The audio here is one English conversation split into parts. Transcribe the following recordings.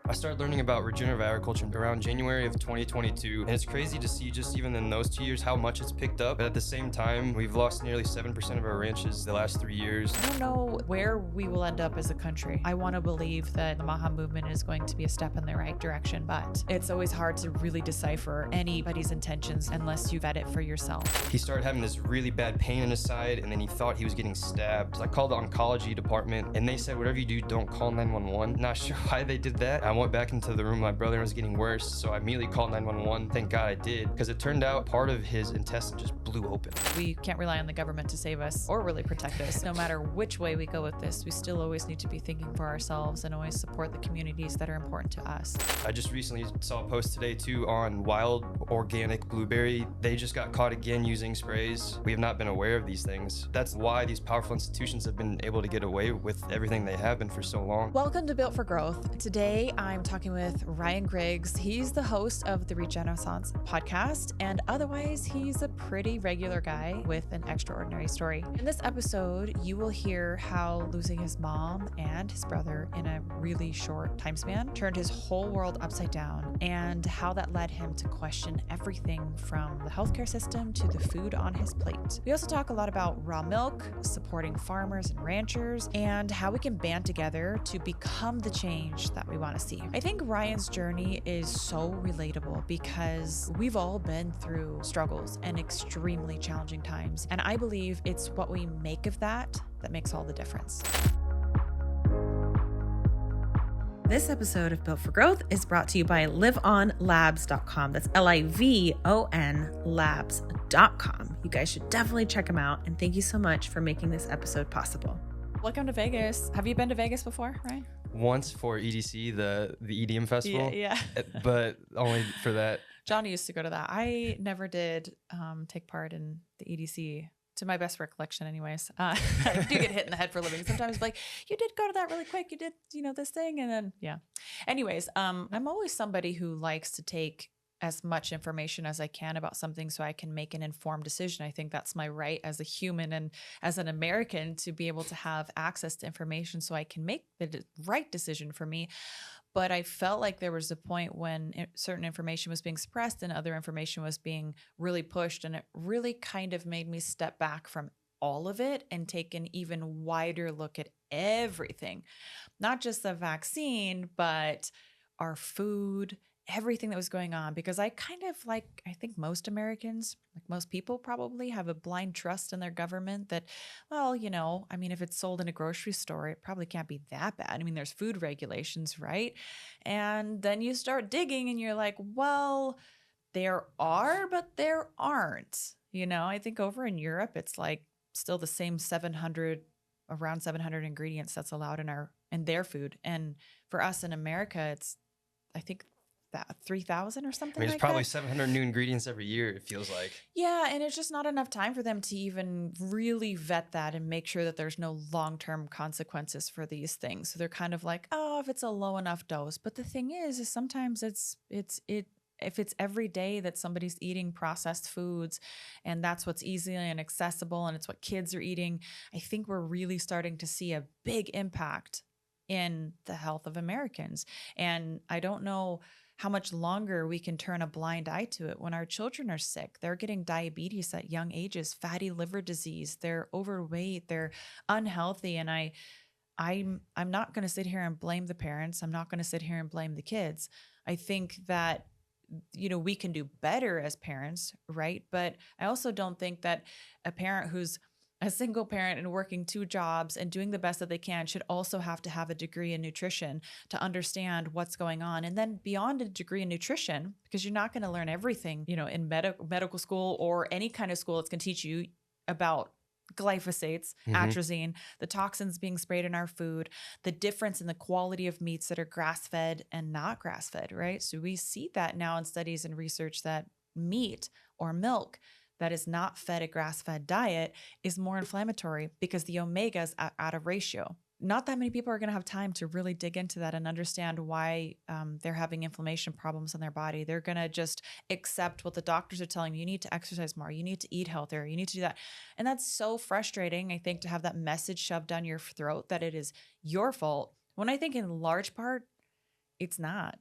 I started learning about regenerative agriculture around January of 2022, and it's crazy to see just even in those 2 years how much it's picked up. But at the same time, we've lost nearly 7% of our ranches the last 3 years. I don't know where we will end up as a country. I want to believe that the Maha movement is going to be a step in the right direction, but it's always hard to really decipher anybody's intentions unless you vet it for yourself. He started having this really bad pain in his side, and then he thought he was getting stabbed. So I called the oncology department, and they said, whatever you do, don't call 911. Not sure why they did that. I went back into the room. My brother was getting worse, so I immediately called 911. Thank God I did, because it turned out part of his intestine just blew open. We can't rely on the government to save us or really protect us. No matter which way we go with this, we still always need to be thinking for ourselves and always support the communities that are important to us. I just recently saw a post today too on wild organic blueberry. They just got caught again using sprays. We have not been aware of these things. That's why these powerful institutions have been able to get away with everything they have been for so long. Welcome to Built for Growth. Today, I'm talking with Ryan Griggs. He's the host of the Regenaissance podcast, and otherwise, he's a pretty regular guy with an extraordinary story. In this episode, you will hear how losing his mom and his brother in a really short time span turned his whole world upside down, and how that led him to question everything from the healthcare system to the food on his plate. We also talk a lot about raw milk, supporting farmers and ranchers, and how we can band together to become the change that we want to see. I think Ryan's journey is so relatable because we've all been through struggles and extremely challenging times, and I believe it's what we make of that makes all the difference. This episode of Built for Growth is brought to you by liveonlabs.com. That's LIVON labs.com. You guys should definitely check them out. And thank you so much for making this episode possible. Welcome to Vegas. Have you been to Vegas before, Ryan? Once for EDC, the EDM festival. Yeah. But only for that. Johnny used to go to that. I never did take part in the EDC. To my best recollection anyways. I do get hit in the head for a living. Sometimes like, you did go to that really quick. You did, this thing. And then, yeah. Anyways, I'm always somebody who likes to take as much information as I can about something so I can make an informed decision. I think that's my right as a human and as an American to be able to have access to information so I can make the right decision for me. But I felt like there was a point when certain information was being suppressed and other information was being really pushed. And it really kind of made me step back from all of it and take an even wider look at everything, not just the vaccine, but our food, everything that was going on. Because I kind of I think most Americans, like most people probably, have a blind trust in their government that, well, if it's sold in a grocery store, it probably can't be that bad. There's food regulations, right? And then you start digging and you're like, well, there are, but there aren't. I think over in Europe, it's still the same around 700 ingredients that's allowed in their food. And for us in America, it's, I think, 3,000 or something it's like probably that. 700 new ingredients every year, it feels like. Yeah, and it's just not enough time for them to even really vet that and make sure that there's no long-term consequences for these things. So they're kind of like, oh, if it's a low enough dose. But the thing is sometimes if it's every day that somebody's eating processed foods and that's what's easy and accessible and it's what kids are eating, I think we're really starting to see a big impact in the health of Americans. And I don't know how much longer we can turn a blind eye to it when our children are sick. They're getting diabetes at young ages, fatty liver disease, they're overweight, they're unhealthy. And I'm not going to sit here and blame the parents. I'm not going to sit here and blame the kids. I think that, we can do better as parents, right? But I also don't think that a parent who's a single parent and working 2 jobs and doing the best that they can should also have to have a degree in nutrition to understand what's going on. And then beyond a degree in nutrition, because you're not going to learn everything, in medical school or any kind of school that's going to teach you about glyphosates, atrazine, the toxins being sprayed in our food, the difference in the quality of meats that are grass-fed and not grass-fed, right? So we see that now in studies and research that meat or milk that is not fed a grass-fed diet is more inflammatory because the omegas are out of ratio. Not that many people are going to have time to really dig into that and understand why they're having inflammation problems in their body. They're going to just accept what the doctors are telling you. You need to exercise more. You need to eat healthier. You need to do that. And that's so frustrating, I think, to have that message shoved down your throat that it is your fault. When I think in large part, It's not.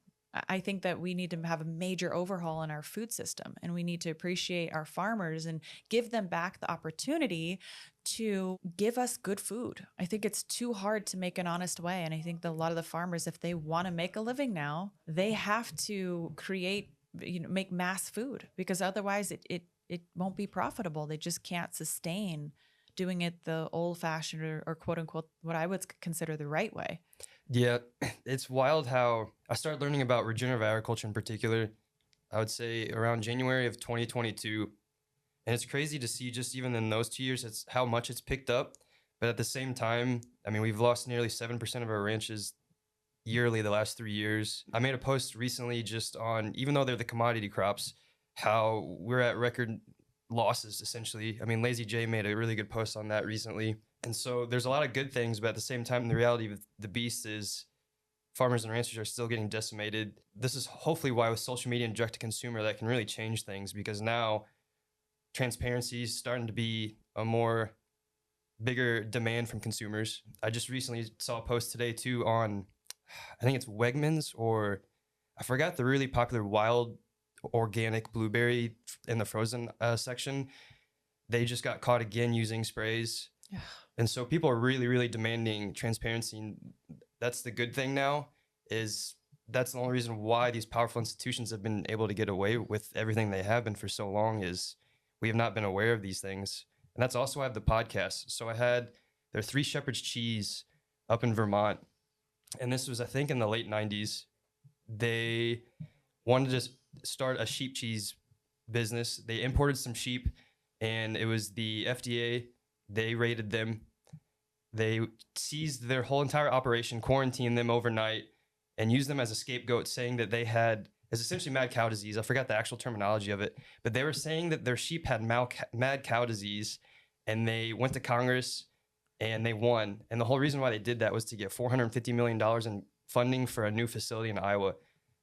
I think that we need to have a major overhaul in our food system, and we need to appreciate our farmers and give them back the opportunity to give us good food. I think it's too hard to make an honest way. And I think that a lot of the farmers, if they want to make a living now, they have to create, make mass food, because otherwise it won't be profitable. They just can't sustain doing it the old fashioned or quote unquote, what I would consider the right way. Yeah, it's wild how I started learning about regenerative agriculture in particular, I would say around January of 2022. And it's crazy to see just even in those 2 years, it's how much it's picked up. But at the same time, I mean, we've lost nearly 7% of our ranches yearly the last 3 years. I made a post recently just on, even though they're the commodity crops, how we're at record losses essentially. I mean, Lazy J made a really good post on that recently. And so there's a lot of good things, but at the same time, the reality of the beast is farmers and ranchers are still getting decimated. This is hopefully why with social media and direct to consumer that can really change things, because now transparency is starting to be a more bigger demand from consumers. I just recently saw a post today too on, I think it's Wegmans, or I forgot the really popular wild organic blueberry in the frozen section. They just got caught again using sprays. Yeah. And so people are really, really demanding transparency. And that's the good thing now, is that's the only reason why these powerful institutions have been able to get away with everything they have been for so long, is we have not been aware of these things. And that's also why I have the podcast. So there are Three Shepherd's Cheese up in Vermont. And this was, I think, in the late 90s. They wanted to start a sheep cheese business. They imported some sheep, and it was the FDA. They raided them. They seized their whole entire operation, quarantined them overnight, and used them as a scapegoat, saying that they had, it's essentially mad cow disease. I forgot the actual terminology of it, but they were saying that their sheep had mad cow disease, and they went to Congress and they won. And the whole reason why they did that was to get $450 million in funding for a new facility in Iowa.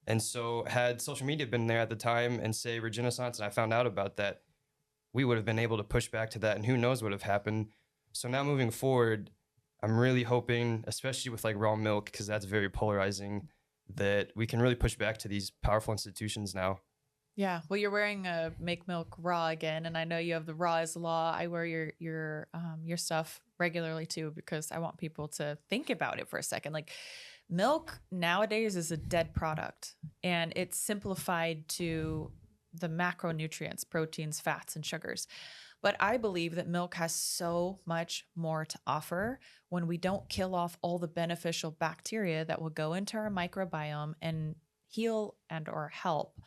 And so had social media been there at the time and say Regenaissance, and I found out about that, we would have been able to push back to that, and who knows what would have happened. So now moving forward, I'm really hoping, especially with like raw milk, because that's very polarizing, that we can really push back to these powerful institutions now. Yeah. Well, you're wearing a Make Milk Raw again, and I know you have the Raw is Law. I wear your stuff regularly too, because I want people to think about it for a second. Like, milk nowadays is a dead product, and it's simplified to the macronutrients, proteins, fats, and sugars. But I believe that milk has so much more to offer when we don't kill off all the beneficial bacteria that will go into our microbiome and heal and or help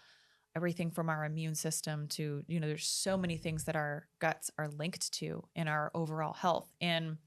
everything from our immune system to, there's so many things that our guts are linked to in our overall health. And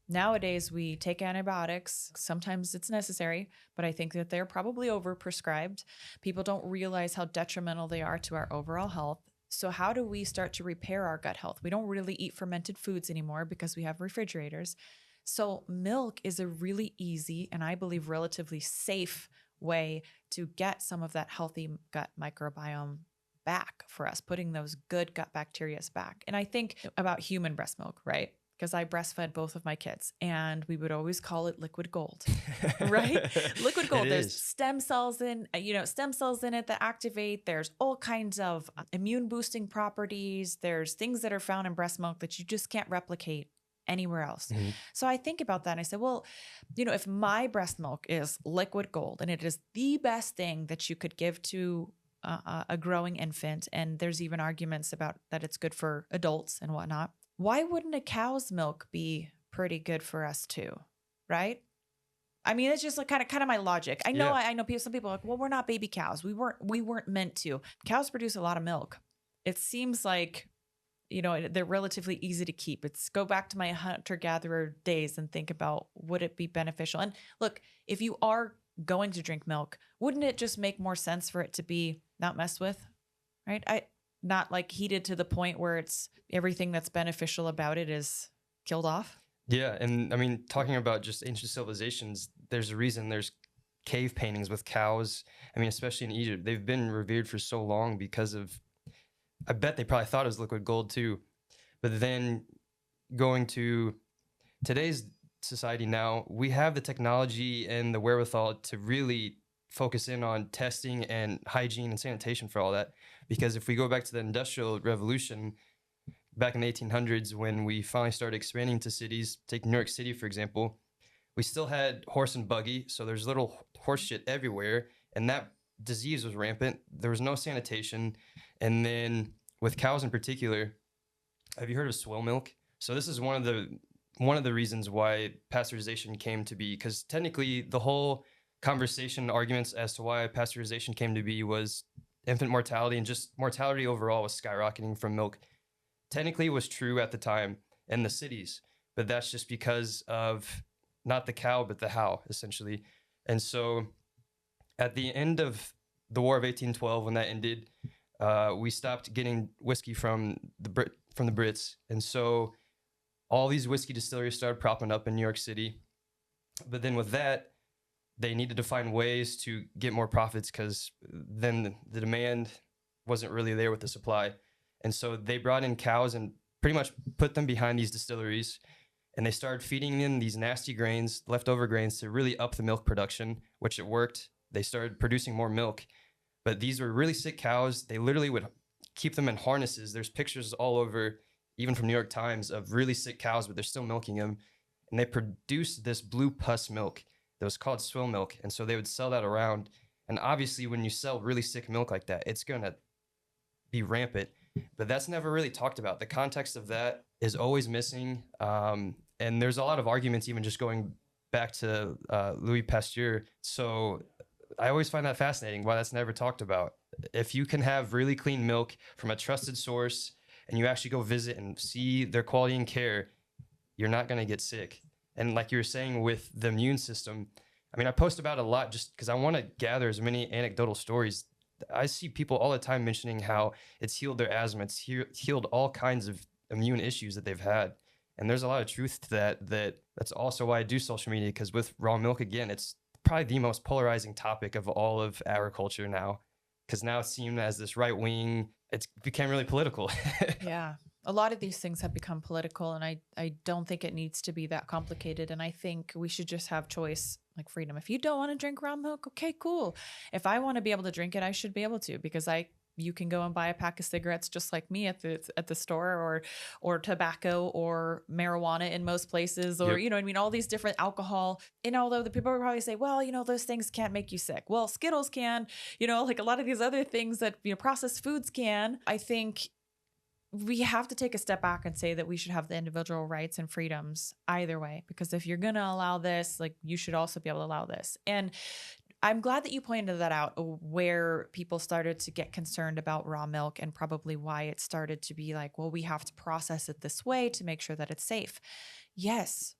nowadays we take antibiotics. Sometimes it's necessary, but I think that they're probably overprescribed. People don't realize how detrimental they are to our overall health. So how do we start to repair our gut health? We don't really eat fermented foods anymore because we have refrigerators. So milk is a really easy and I believe relatively safe way to get some of that healthy gut microbiome back for us, putting those good gut bacteria back. And I think about human breast milk, right? Because I breastfed both of my kids, and we would always call it liquid gold, right? Liquid gold. There's stem cells in it that activate. There's all kinds of immune boosting properties. There's things that are found in breast milk that you just can't replicate anywhere else. Mm-hmm. So I think about that and I said, well, if my breast milk is liquid gold and it is the best thing that you could give to a growing infant, and there's even arguments about that it's good for adults and whatnot, why wouldn't a cow's milk be pretty good for us too? Right? I mean, it's just like kind of my logic. I know some people are like, well, we're not baby cows. We weren't meant to. Cows produce a lot of milk. It seems like, they're relatively easy to keep. It's go back to my hunter-gatherer days and think about, would it be beneficial? And look, if you are going to drink milk, wouldn't it just make more sense for it to be not messed with, right? Not like heated to the point where it's everything that's beneficial about it is killed off. Yeah. And I mean, talking about just ancient civilizations, there's a reason there's cave paintings with cows. I mean, especially in Egypt, they've been revered for so long because of, I bet they probably thought it was liquid gold too. But then going to today's society now, we have the technology and the wherewithal to really focus in on testing and hygiene and sanitation for all that. Because if we go back to the Industrial Revolution, back in the 1800s, when we finally started expanding to cities, take New York City, for example, we still had horse and buggy. So there's little horse shit everywhere. And that disease was rampant. There was no sanitation. And then with cows in particular, have you heard of swill milk? So this is one of the reasons why pasteurization came to be, because technically the whole conversation arguments as to why pasteurization came to be was infant mortality, and just mortality overall was skyrocketing from milk. Technically was true at the time in the cities, but that's just because of not the cow but the how, essentially. And so at the end of the War of 1812, when that ended, we stopped getting whiskey from the Brits, and so all these whiskey distilleries started propping up in New York City. But then with that, they needed to find ways to get more profits, because then the demand wasn't really there with the supply. And so they brought in cows and pretty much put them behind these distilleries, and they started feeding in these nasty grains, leftover grains, to really up the milk production, which it worked. They started producing more milk. But these were really sick cows. They literally would keep them in harnesses. There's pictures all over, even from New York Times, of really sick cows, but they're still milking them. And they produced this blue pus milk that was called swill milk. And so they would sell that around. And obviously, when you sell really sick milk like that, it's going to be rampant. But that's never really talked about. The context of that is always missing. And there's a lot of arguments, even just going back to Louis Pasteur. So I always find that fascinating, why that's never talked about. If you can have really clean milk from a trusted source, and you actually go visit and see their quality and care, you're not going to get sick. And like you were saying with the immune system, I mean, I post about it a lot just because I want to gather as many anecdotal stories. I see people all the time mentioning how it's healed their asthma, it's healed all kinds of immune issues that they've had. And there's a lot of truth to that's also why I do social media, because with raw milk, again, it's probably the most polarizing topic of all of agriculture now, because now it's seen as this right wing. It's became really political. Yeah. A lot of these things have become political, and I don't think it needs to be that complicated. And I think we should just have choice, like freedom. If you don't want to drink raw milk, okay, cool. If I want to be able to drink it, I should be able to, because you can go and buy a pack of cigarettes just like me at the store, or tobacco or marijuana in most places, or Yep. you know what I mean, all these different alcohol. And although the people will probably say, well, you know, those things can't make you sick. Well, Skittles can, you know, like a lot of these other things that, you know, processed foods can. I think we have to take a step back and say that we should have the individual rights and freedoms either way, because if you're going to allow this, like, you should also be able to allow this. And I'm glad that you pointed that out, where people started to get concerned about raw milk, and probably why it started to be like, well, we have to process it this way to make sure that it's safe. Yes,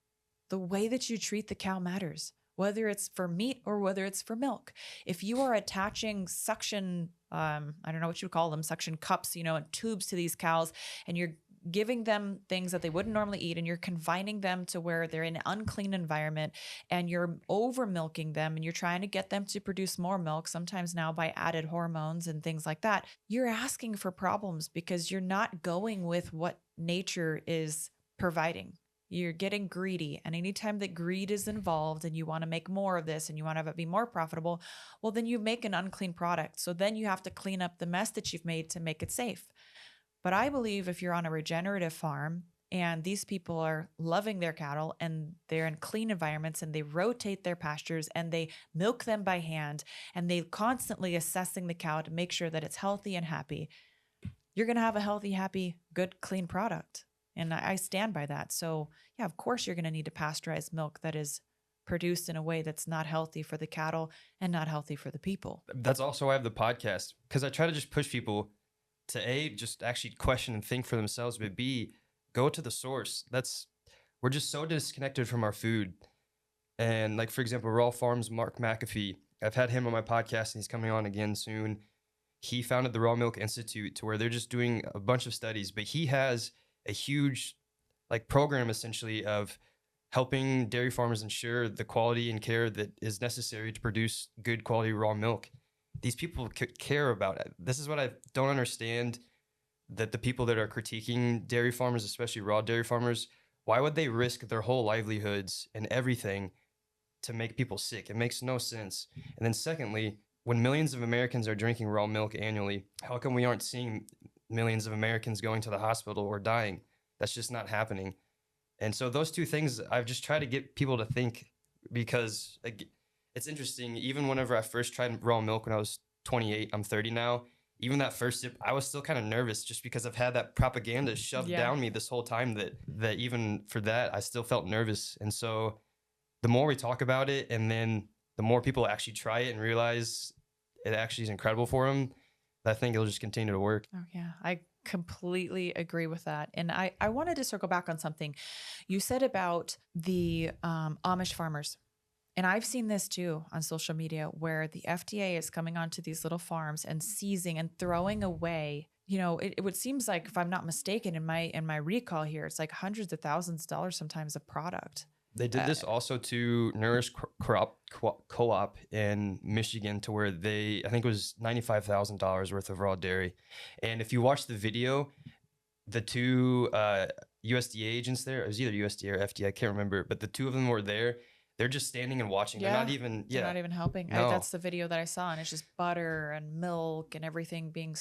the way that you treat the cow matters, whether it's for meat or whether it's for milk. If you are attaching suction, I don't know what you would call them, suction cups, you know, and tubes to these cows, and you're giving them things that they wouldn't normally eat, and you're confining them to where they're in an unclean environment, and you're over milking them, and you're trying to get them to produce more milk, sometimes now by added hormones and things like that, you're asking for problems, because you're not going with what nature is providing. You're getting greedy. And anytime that greed is involved and you want to make more of this and you want to have it be more profitable, well, then you make an unclean product. So then you have to clean up the mess that you've made to make it safe. But I believe if you're on a regenerative farm and these people are loving their cattle and they're in clean environments and they rotate their pastures and they milk them by hand and they constantly assessing the cow to make sure that it's healthy and happy, you're going to have a healthy, happy, good, clean product. And I stand by that. So yeah, of course you're going to need to pasteurize milk that is produced in a way that's not healthy for the cattle and not healthy for the people. That's also why I have the podcast, because I try to just push people to A, just actually question and think for themselves, but B, go to the source. We're just so disconnected from our food. And like, for example, Raw Farms, Mark McAfee, I've had him on my podcast and he's coming on again soon. He founded the Raw Milk Institute, to where they're just doing a bunch of studies, but he has a huge like program essentially of helping dairy farmers ensure the quality and care that is necessary to produce good quality raw milk. These people care about it. This is what I don't understand, that the people that are critiquing dairy farmers, especially raw dairy farmers, why would they risk their whole livelihoods and everything to make people sick. It makes no sense. And then secondly, when millions of Americans are drinking raw milk annually, how come we aren't seeing millions of Americans going to the hospital or dying? That's just not happening. And so those two things I've just tried to get people to think, because it's interesting. Even whenever I first tried raw milk when I was 28, I'm 30 now. Even that first sip, I was still kind of nervous just because I've had that propaganda shoved down me this whole time that even for that, I still felt nervous. And so the more we talk about it, and then the more people actually try it and realize it actually is incredible for them, I think it'll just continue to work. Oh, yeah. I completely agree with that. And I wanted to circle back on something you said about the Amish farmers. And I've seen this too on social media, where the FDA is coming onto these little farms and seizing and throwing away. It would seems like, if I'm not mistaken, in my recall here, it's like hundreds of thousands of dollars sometimes a product. They did this also to Nourish Crop Co-op in Michigan, to where I think it was $95,000 worth of raw dairy. And if you watch the video, the two USDA agents there, it was either USDA or FDA, I can't remember, but the two of them were there. They're just standing and watching. Yeah, They're not even helping. No. That's the video that I saw, and it's just butter and milk and everything being,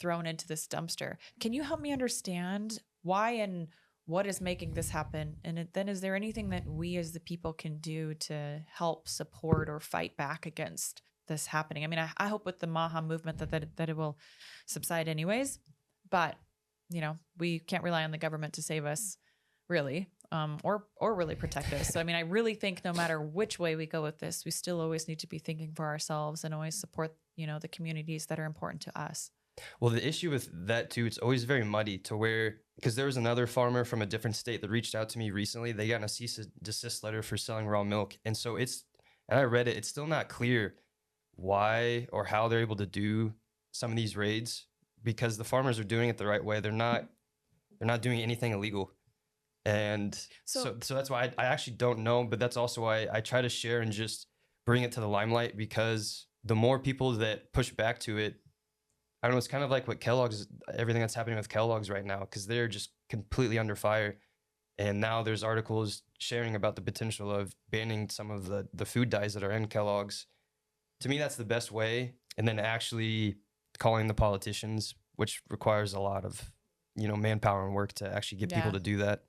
thrown into this dumpster. Can you help me understand why and what is making this happen? And then is there anything that we as the people can do to help support or fight back against this happening? I mean, I hope with the Maha movement that it will subside anyways, but we can't rely on the government to save us, really, or really protect us. So, I mean, I really think no matter which way we go with this, we still always need to be thinking for ourselves and always support, the communities that are important to us. Well, the issue with that too, it's always very muddy, to where, because there was another farmer from a different state that reached out to me recently. They got a cease and desist letter for selling raw milk. And so and I read it, it's still not clear why or how they're able to do some of these raids, because the farmers are doing it the right way. They're not doing anything illegal. And so that's why I actually don't know, but that's also why I try to share and just bring it to the limelight, because the more people that push back to it, I don't know, it's kind of like what everything that's happening with Kellogg's right now, because they're just completely under fire. And now there's articles sharing about the potential of banning some of the food dyes that are in Kellogg's. To me, that's the best way. And then actually calling the politicians, which requires a lot of, manpower and work to actually get people to do that.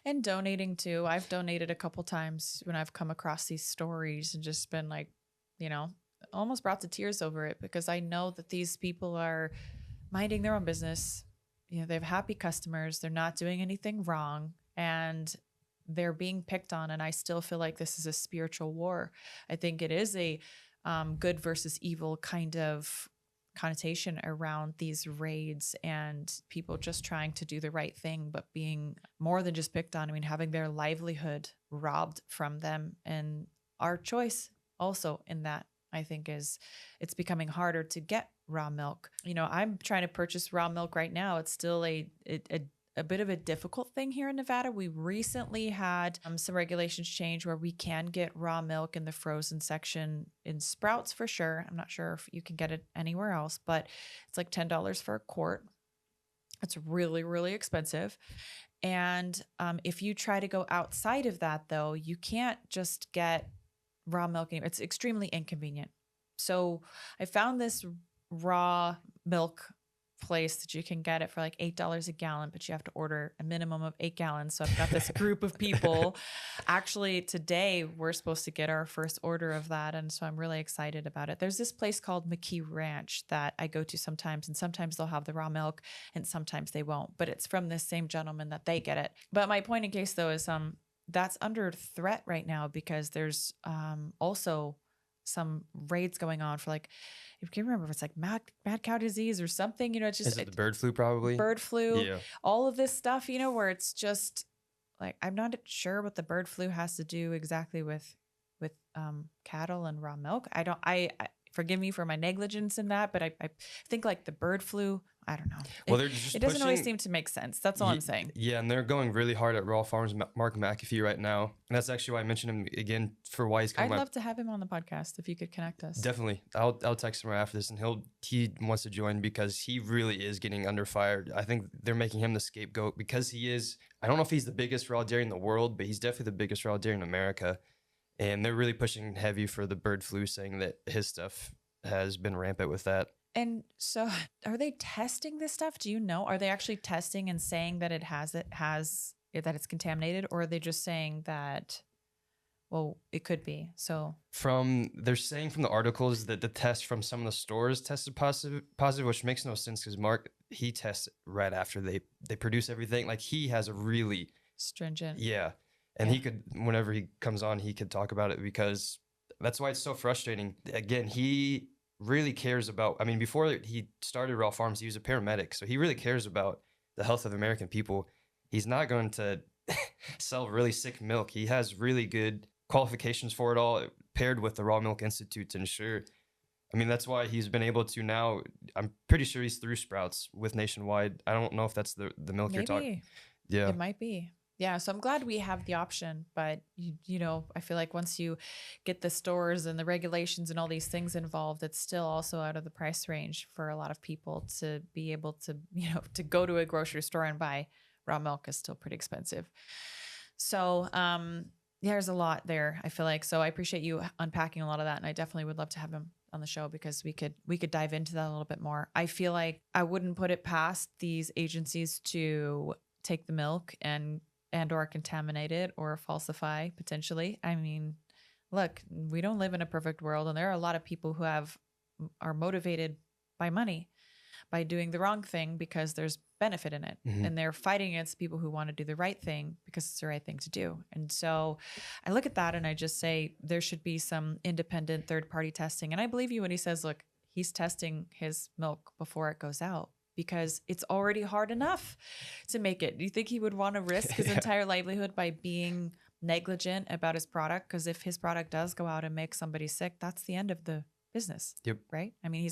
And donating too. I've donated a couple times when I've come across these stories and just been like, almost brought to tears over it, because I know that these people are minding their own business. They have happy customers. They're not doing anything wrong, and they're being picked on. And I still feel like this is a spiritual war. I think it is a good versus evil kind of connotation around these raids, and people just trying to do the right thing, but being more than just picked on. I mean, having their livelihood robbed from them, and our choice also in that, I think, it's becoming harder to get raw milk. I'm trying to purchase raw milk right now. It's still a bit of a difficult thing here in Nevada. We recently had some regulations change where we can get raw milk in the frozen section in Sprouts for sure. I'm not sure if you can get it anywhere else, but it's like $10 for a quart. It's really, really expensive. And if you try to go outside of that, though, you can't just get raw milk anymore. It's extremely inconvenient. So I found this raw milk place that you can get it for like $8 a gallon, but you have to order a minimum of 8 gallons. So I've got this group of people. Actually, today we're supposed to get our first order of that. And so I'm really excited about it. There's this place called McKee Ranch that I go to sometimes, and sometimes they'll have the raw milk and sometimes they won't, but it's from this same gentleman that they get it. But my point in case though is that's under threat right now, because there's also some raids going on for, like, if you can remember, if it's like mad cow disease or something, it's just is it the bird flu, probably bird flu, yeah, all of this stuff, where it's just like, I'm not sure what the bird flu has to do exactly with cattle and raw milk. I forgive me for my negligence in that, but I think like the bird flu, I don't know. Well, they're just it doesn't always seem to make sense. That's all I'm saying. Yeah, and they're going really hard at Raw Farms Mark McAfee right now. And that's actually why I mentioned him again, for why he's coming. I'd love to have him on the podcast if you could connect us. Definitely. I'll text him right after this, and he wants to join, because he really is getting under fire. I think they're making him the scapegoat, because he is, I don't know if he's the biggest raw dairy in the world, but he's definitely the biggest raw dairy in America. And they're really pushing heavy for the bird flu, saying that his stuff has been rampant with that. And so are they testing this stuff? Do you know? Are they actually testing and saying that that it's contaminated, or are they just saying that, well, it could be? So They're saying from the articles that the test from some of the stores tested positive, which makes no sense because Mark, he tests right after they produce everything. Like he has a really stringent. yeah. And he could, whenever he comes on, he could talk about it because that's why it's so frustrating. Again, he really cares about, I mean, before he started Raw Farms, he was a paramedic. So he really cares about the health of American people. He's not going to sell really sick milk. He has really good qualifications for it all, paired with the Raw Milk Institute to ensure. I mean, that's why he's been able to now, I'm pretty sure he's through Sprouts with Nationwide. I don't know if that's the milk you're talking. Yeah. It might be. Yeah, so I'm glad we have the option, but you know, I feel like once you get the stores and the regulations and all these things involved, it's still also out of the price range for a lot of people to be able to, you know, to go to a grocery store and buy raw milk is still pretty expensive. So, there's a lot there, I feel like. So I appreciate you unpacking a lot of that, and I definitely would love to have him on the show because we could dive into that a little bit more. I feel like I wouldn't put it past these agencies to take the milk and or contaminate it or falsify potentially. I mean, look, we don't live in a perfect world, and there are a lot of people who are motivated by money, by doing the wrong thing because there's benefit in it. Mm-hmm. And they're fighting against people who want to do the right thing because it's the right thing to do. And so I look at that and I just say there should be some independent third-party testing. And I believe you when he says, look, he's testing his milk before it goes out, because it's already hard enough to make it. Do you think he would want to risk his entire livelihood by being negligent about his product? Because if his product does go out and make somebody sick, that's the end of the business. Yep. Right? I mean,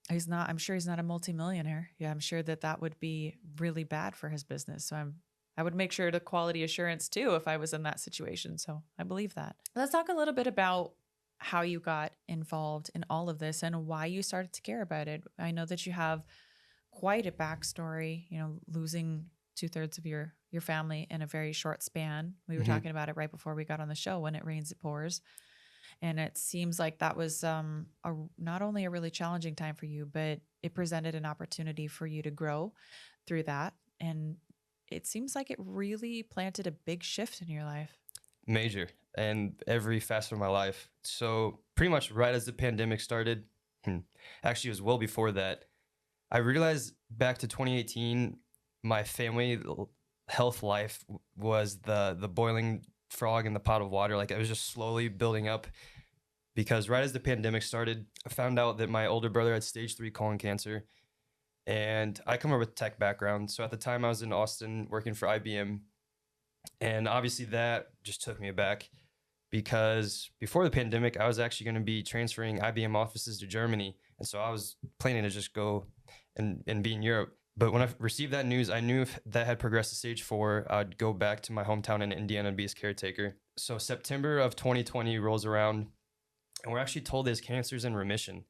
I'm sure he's not a multimillionaire. Yeah, I'm sure that would be really bad for his business. So I would make sure to quality assurance too if I was in that situation. So I believe that. Let's talk a little bit about how you got involved in all of this and why you started to care about it. I know that you have quite a backstory, you know, losing 2/3 of your family in a very short span. We were talking about it right before we got on the show. When it rains, it pours. And it seems like that was not only a really challenging time for you, but it presented an opportunity for you to grow through that. And it seems like it really planted a big shift in your life. Major, and every facet of my life. So pretty much right as the pandemic started, actually it was well before that, I realized back to 2018, my family health life was the boiling frog in the pot of water. Like it was just slowly building up, because right as the pandemic started, I found out that my older brother had stage 3 colon cancer, and I come from a tech background. So at the time I was in Austin working for IBM, and obviously that just took me aback, because before the pandemic, I was actually going to be transferring IBM offices to Germany. And so I was planning to just go and be in Europe. But when I received that news, I knew if that had progressed to stage 4, I'd go back to my hometown in Indiana and be his caretaker. So September of 2020 rolls around, and we're actually told his cancer's in remission.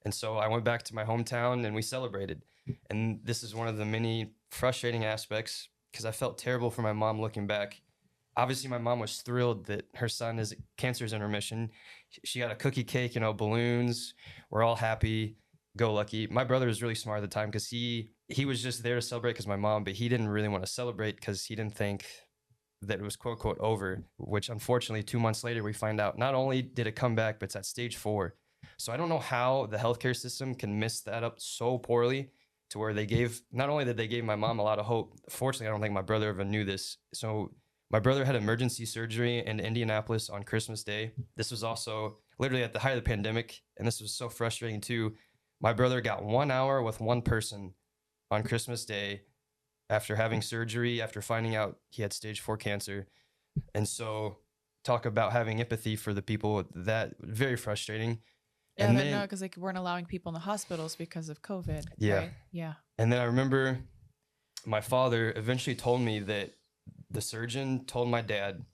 And so I went back to my hometown and we celebrated. And this is one of the many frustrating aspects, because I felt terrible for my mom looking back. Obviously, my mom was thrilled that her cancer's in remission. She got a cookie cake, balloons. We're all happy, go lucky. My brother was really smart at the time, because he was just there to celebrate because my mom, but he didn't really want to celebrate because he didn't think that it was quote unquote over, which unfortunately 2 months later we find out not only did it come back, but it's at stage 4. So I don't know how the healthcare system can miss that up so poorly, to where not only did they give my mom a lot of hope. Fortunately, I don't think my brother ever knew this. So my brother had emergency surgery in Indianapolis on Christmas Day. This was also literally at the height of the pandemic, and this was so frustrating too. My brother got 1 hour with one person on Christmas Day after having surgery, after finding out he had stage 4 cancer. And so talk about having empathy for the people, that very frustrating. Yeah, and no, because they weren't allowing people in the hospitals because of COVID. Yeah. Right? Yeah. And then I remember my father eventually told me that the surgeon told my dad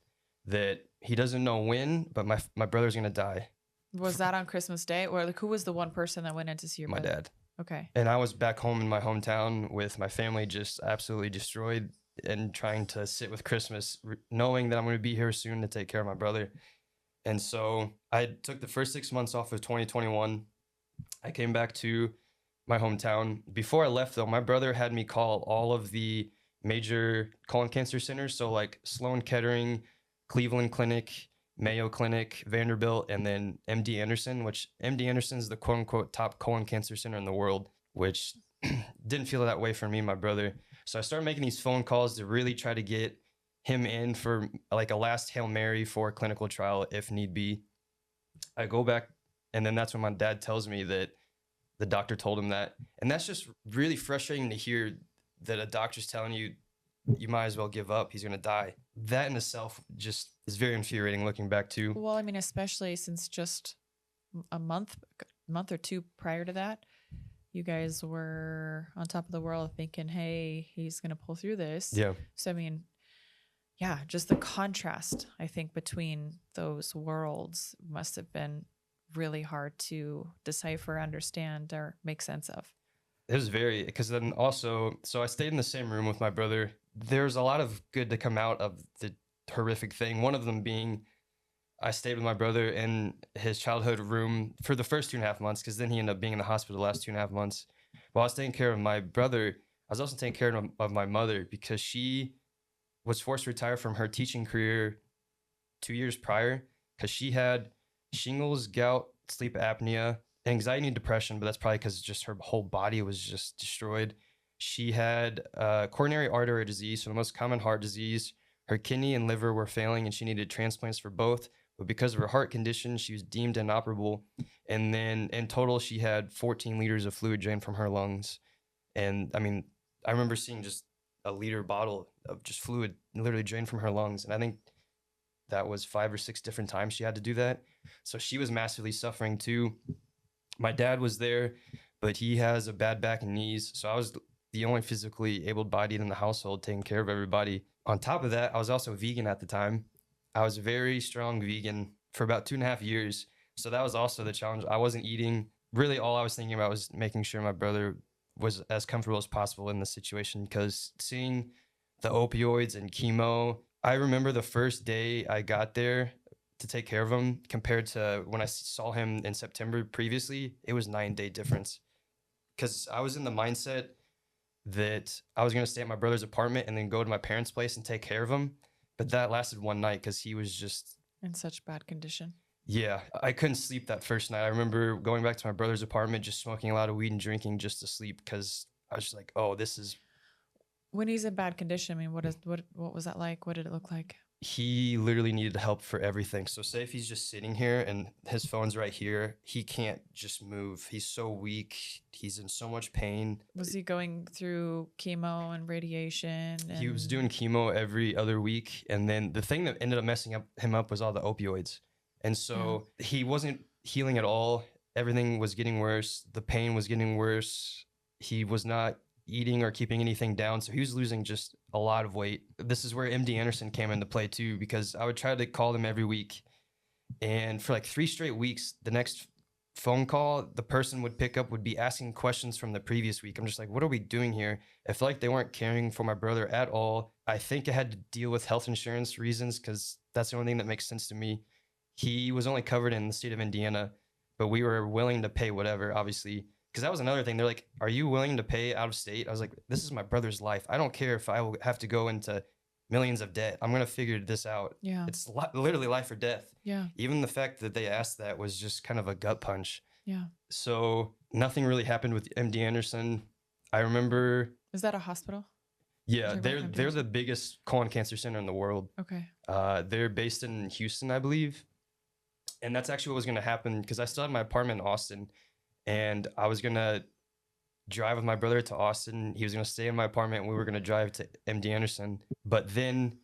that he doesn't know when, but my brother's going to die. Was that on Christmas Day? Or who was the one person that went in to see your brother? My dad. Okay. And I was back home in my hometown with my family just absolutely destroyed, and trying to sit with Christmas, knowing that I'm going to be here soon to take care of my brother. And so I took the first 6 months off of 2021. I came back to my hometown. Before I left, though, my brother had me call all of the major colon cancer centers. So, like Sloan Kettering, Cleveland Clinic, Mayo Clinic, Vanderbilt, and then MD Anderson, which MD Anderson is the quote unquote top colon cancer center in the world, which didn't feel that way for me and my brother. So I started making these phone calls to really try to get him in for like a last Hail Mary for a clinical trial if need be. I go back, and then that's when my dad tells me that the doctor told him that. And that's just really frustrating to hear, that a doctor's telling you you might as well give up. He's going to die. That in itself just is very infuriating looking back to. Well, I mean, especially since just a month or two prior to that, you guys were on top of the world thinking, hey, he's going to pull through this. Yeah. So, I mean, yeah, just the contrast, I think, between those worlds must have been really hard to decipher, understand, or make sense of. It was very, because then also, so I stayed in the same room with my brother. There's a lot of good to come out of the horrific thing. One of them being, I stayed with my brother in his childhood room for the first 2.5 months, because then he ended up being in the hospital the last 2.5 months. While I was taking care of my brother, I was also taking care of my mother, because she was forced to retire from her teaching career 2 years prior, because she had shingles, gout, sleep apnea, anxiety, and depression, but that's probably because just her whole body was just destroyed. She had coronary artery disease, so the most common heart disease. Her kidney and liver were failing, and she needed transplants for both. But because of her heart condition, she was deemed inoperable. And then in total, she had 14 liters of fluid drained from her lungs. And I mean, I remember seeing just a liter bottle of just fluid literally drained from her lungs. And I think that was 5 or 6 different times she had to do that. So she was massively suffering too. My dad was there, but he has a bad back and knees. So I was the only physically able-bodied in the household taking care of everybody. On top of that, I was also vegan at the time. I was a very strong vegan for about 2.5 years. So that was also the challenge. I wasn't eating. Really, all I was thinking about was making sure my brother was as comfortable as possible in the situation, because seeing the opioids and chemo, I remember the first day I got there to take care of him compared to when I saw him in September previously, it was 9-day difference. Because I was in the mindset that I was going to stay at my brother's apartment and then go to my parents' place and take care of him. But that lasted one night because he was just In such bad condition. yeah, I couldn't sleep that first night. I remember going back to my brother's apartment, just smoking a lot of weed and drinking just to sleep, because I was just like, oh, this is. When he's in bad condition, I mean, what was that like? What did it look like? He literally needed help for everything. So say if he's just sitting here and his phone's right here, he can't just move. He's so weak. He's in so much pain. Was he going through chemo and radiation? He was and- doing chemo every other week. And then the thing that ended up messing him up was all the opioids. And so he wasn't healing at all. Everything was getting worse. The pain was getting worse. He was not eating or keeping anything down. So he was losing just a lot of weight. This is where MD Anderson came into play too, because I would try to call them every week. And for like 3 straight weeks, the next phone call the person would pick up would be asking questions from the previous week. I'm just like, what are we doing here? I feel like they weren't caring for my brother at all. I think it had to deal with health insurance reasons, because that's the only thing that makes sense to me. He was only covered in the state of Indiana, but we were willing to pay whatever, obviously. Because that was another thing. They're like, are you willing to pay out of state? I was like, this is my brother's life. I don't care if I will have to go into millions of debt. I'm going to figure this out. Yeah. It's literally life or death. Yeah. Even the fact that they asked that was just kind of a gut punch. Yeah. So nothing really happened with MD Anderson. I remember. Is that a hospital? Yeah, Is it they're MD they're the biggest colon cancer center in the world. Okay. They're based in Houston, I believe. And that's actually what was going to happen, because I still had my apartment in Austin, and I was going to drive with my brother to Austin. He was going to stay in my apartment, and we were going to drive to MD Anderson. But then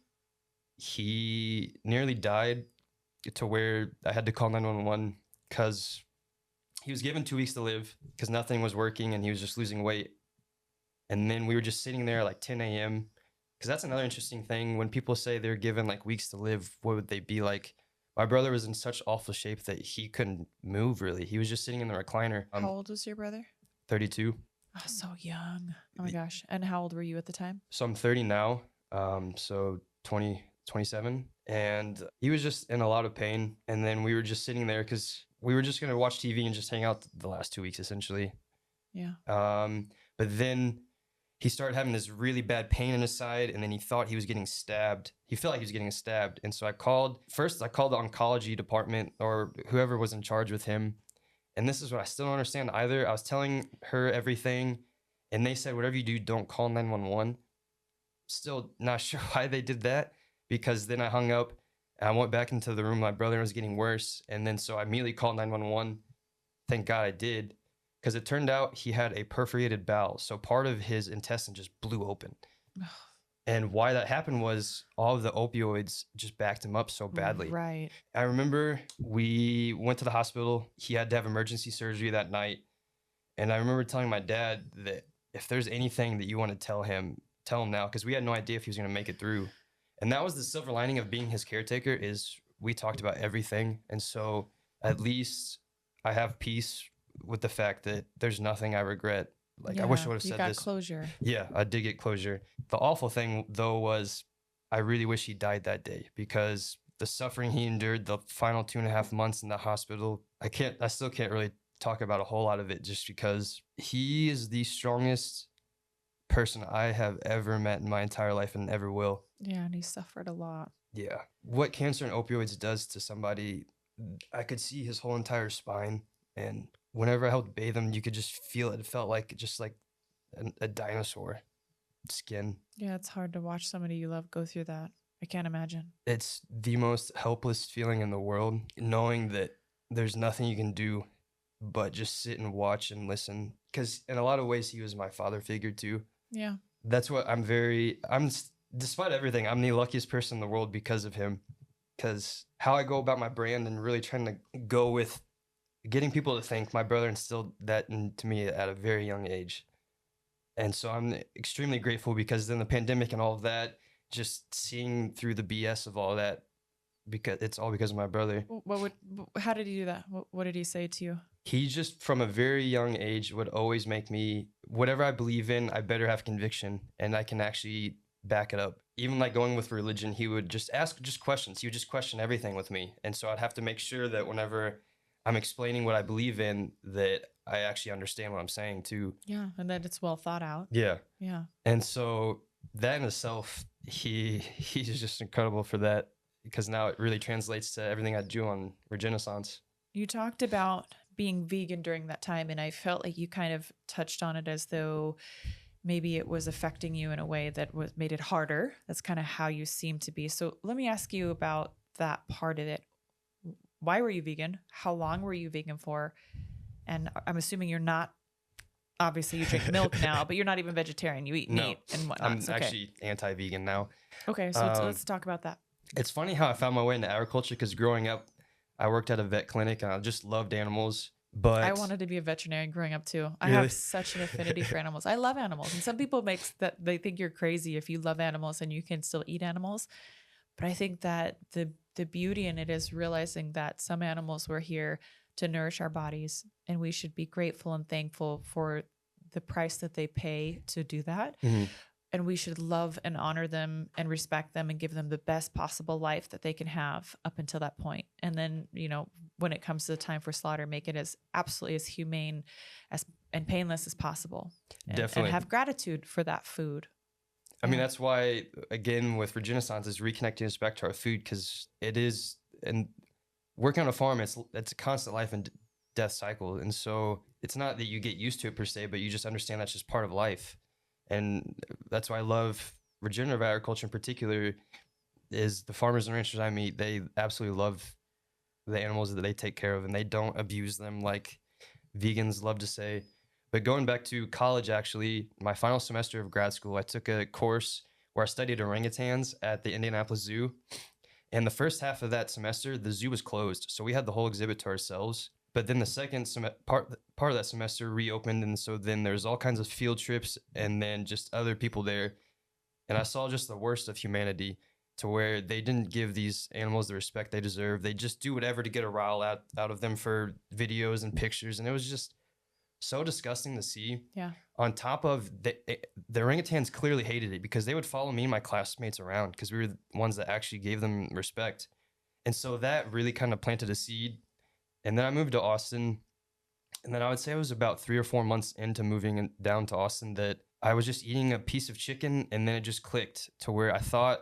he nearly died, to where I had to call 911 because he was given 2 weeks to live because nothing was working and he was just losing weight. And then we were just sitting there like 10 a.m. Because that's another interesting thing. When people say they're given like weeks to live, what would they be like? My brother was in such awful shape that he couldn't move really. He was just sitting in the recliner. How old was your brother? 32. Oh, so young. Oh my gosh. And how old were you at the time? So I'm 30 now. So 27, and he was just in a lot of pain. And then we were just sitting there because we were just gonna watch TV and just hang out the last 2 weeks essentially. Yeah. But then he started having this really bad pain in his side, and then he thought he was getting stabbed. He felt like he was getting stabbed, and so I called the oncology department or whoever was in charge with him. And this is what I still don't understand either. I was telling her everything, and they said, whatever you do, don't call 911. Still not sure why they did that, because then I hung up and I went back into the room. My brother was getting worse. And then so I immediately called 911. Thank God I did, because it turned out he had a perforated bowel. So part of his intestine just blew open. And why that happened was all of the opioids just backed him up so badly. Right. I remember we went to the hospital. He had to have emergency surgery that night. And I remember telling my dad that if there's anything that you want to tell him now, because we had no idea if he was going to make it through. And that was the silver lining of being his caretaker, is we talked about everything. And so at least I have peace with the fact that there's nothing I regret. Like, I wish I would have said you got this. closure. Yeah, I did get closure. The awful thing, though, was I really wish he died that day, because the suffering he endured the final 2.5 months in the hospital, I still can't really talk about a whole lot of it, just because he is the strongest person I have ever met in my entire life and ever will. Yeah, and he suffered a lot. Yeah. What cancer and opioids does to somebody, I could see his whole entire spine. And whenever I helped bathe him, you could just feel it. It felt like just like a dinosaur skin. Yeah, it's hard to watch somebody you love go through that. I can't imagine. It's the most helpless feeling in the world, knowing that there's nothing you can do but just sit and watch and listen. Because in a lot of ways, he was my father figure too. Yeah. That's what despite everything, I'm the luckiest person in the world because of him. Because how I go about my brand and really trying to go with getting people to think, my brother instilled that into me at a very young age. And so I'm extremely grateful, because then the pandemic and all of that, just seeing through the BS of all that, because it's all because of my brother. How did he do that? What did he say to you? He just, from a very young age, would always make me, whatever I believe in, I better have conviction, and I can actually back it up. Even like going with religion, he would just ask questions. He would just question everything with me. And so I'd have to make sure that whenever I'm explaining what I believe in, that I actually understand what I'm saying too. Yeah, and that it's well thought out. Yeah. Yeah. And so that in itself, he's just incredible for that, because now it really translates to everything I do on Regenaissance. You talked about being vegan during that time, and I felt like you kind of touched on it as though maybe it was affecting you in a way that made it harder. That's kind of how you seem to be. So let me ask you about that part of it. Why were you vegan? How long were you vegan for? And I'm assuming you're not, obviously you drink milk now, but you're not even vegetarian. You eat meat and whatnot. I'm actually anti-vegan now. Okay, so let's talk about that. It's funny how I found my way into agriculture, because growing up, I worked at a vet clinic and I just loved animals. But I wanted to be a veterinarian growing up too. I Really? have such an affinity for animals. I love animals. And some people they think you're crazy if you love animals and you can still eat animals. But I think that the beauty in it is realizing that some animals were here to nourish our bodies, and we should be grateful and thankful for the price that they pay to do that. Mm-hmm. And we should love and honor them and respect them and give them the best possible life that they can have up until that point. And then, when it comes to the time for slaughter, make it as absolutely as humane and painless as possible. Definitely. And have gratitude for that food. I mean, that's why, again, with Regenaissance is reconnecting us back to our food, because it is, and working on a farm, it's a constant life and death cycle. And so it's not that you get used to it per se, but you just understand that's just part of life. And that's why I love regenerative agriculture in particular, is the farmers and ranchers I meet, they absolutely love the animals that they take care of, and they don't abuse them like vegans love to say. But going back to college, actually, my final semester of grad school, I took a course where I studied orangutans at the Indianapolis Zoo. And the first half of that semester, the zoo was closed, so we had the whole exhibit to ourselves. But then the second part of that semester reopened, and so then there's all kinds of field trips and then just other people there. And I saw just the worst of humanity, to where they didn't give these animals the respect they deserve. They just do whatever to get a rile out of them for videos and pictures. And it was just so disgusting to see. Yeah. On top of the orangutans clearly hated it because they would follow me and my classmates around because we were the ones that actually gave them respect. And so that really kind of planted a seed. And then I moved to Austin. And then I would say I was about 3 or 4 months into moving down to Austin that I was just eating a piece of chicken, and then it just clicked to where I thought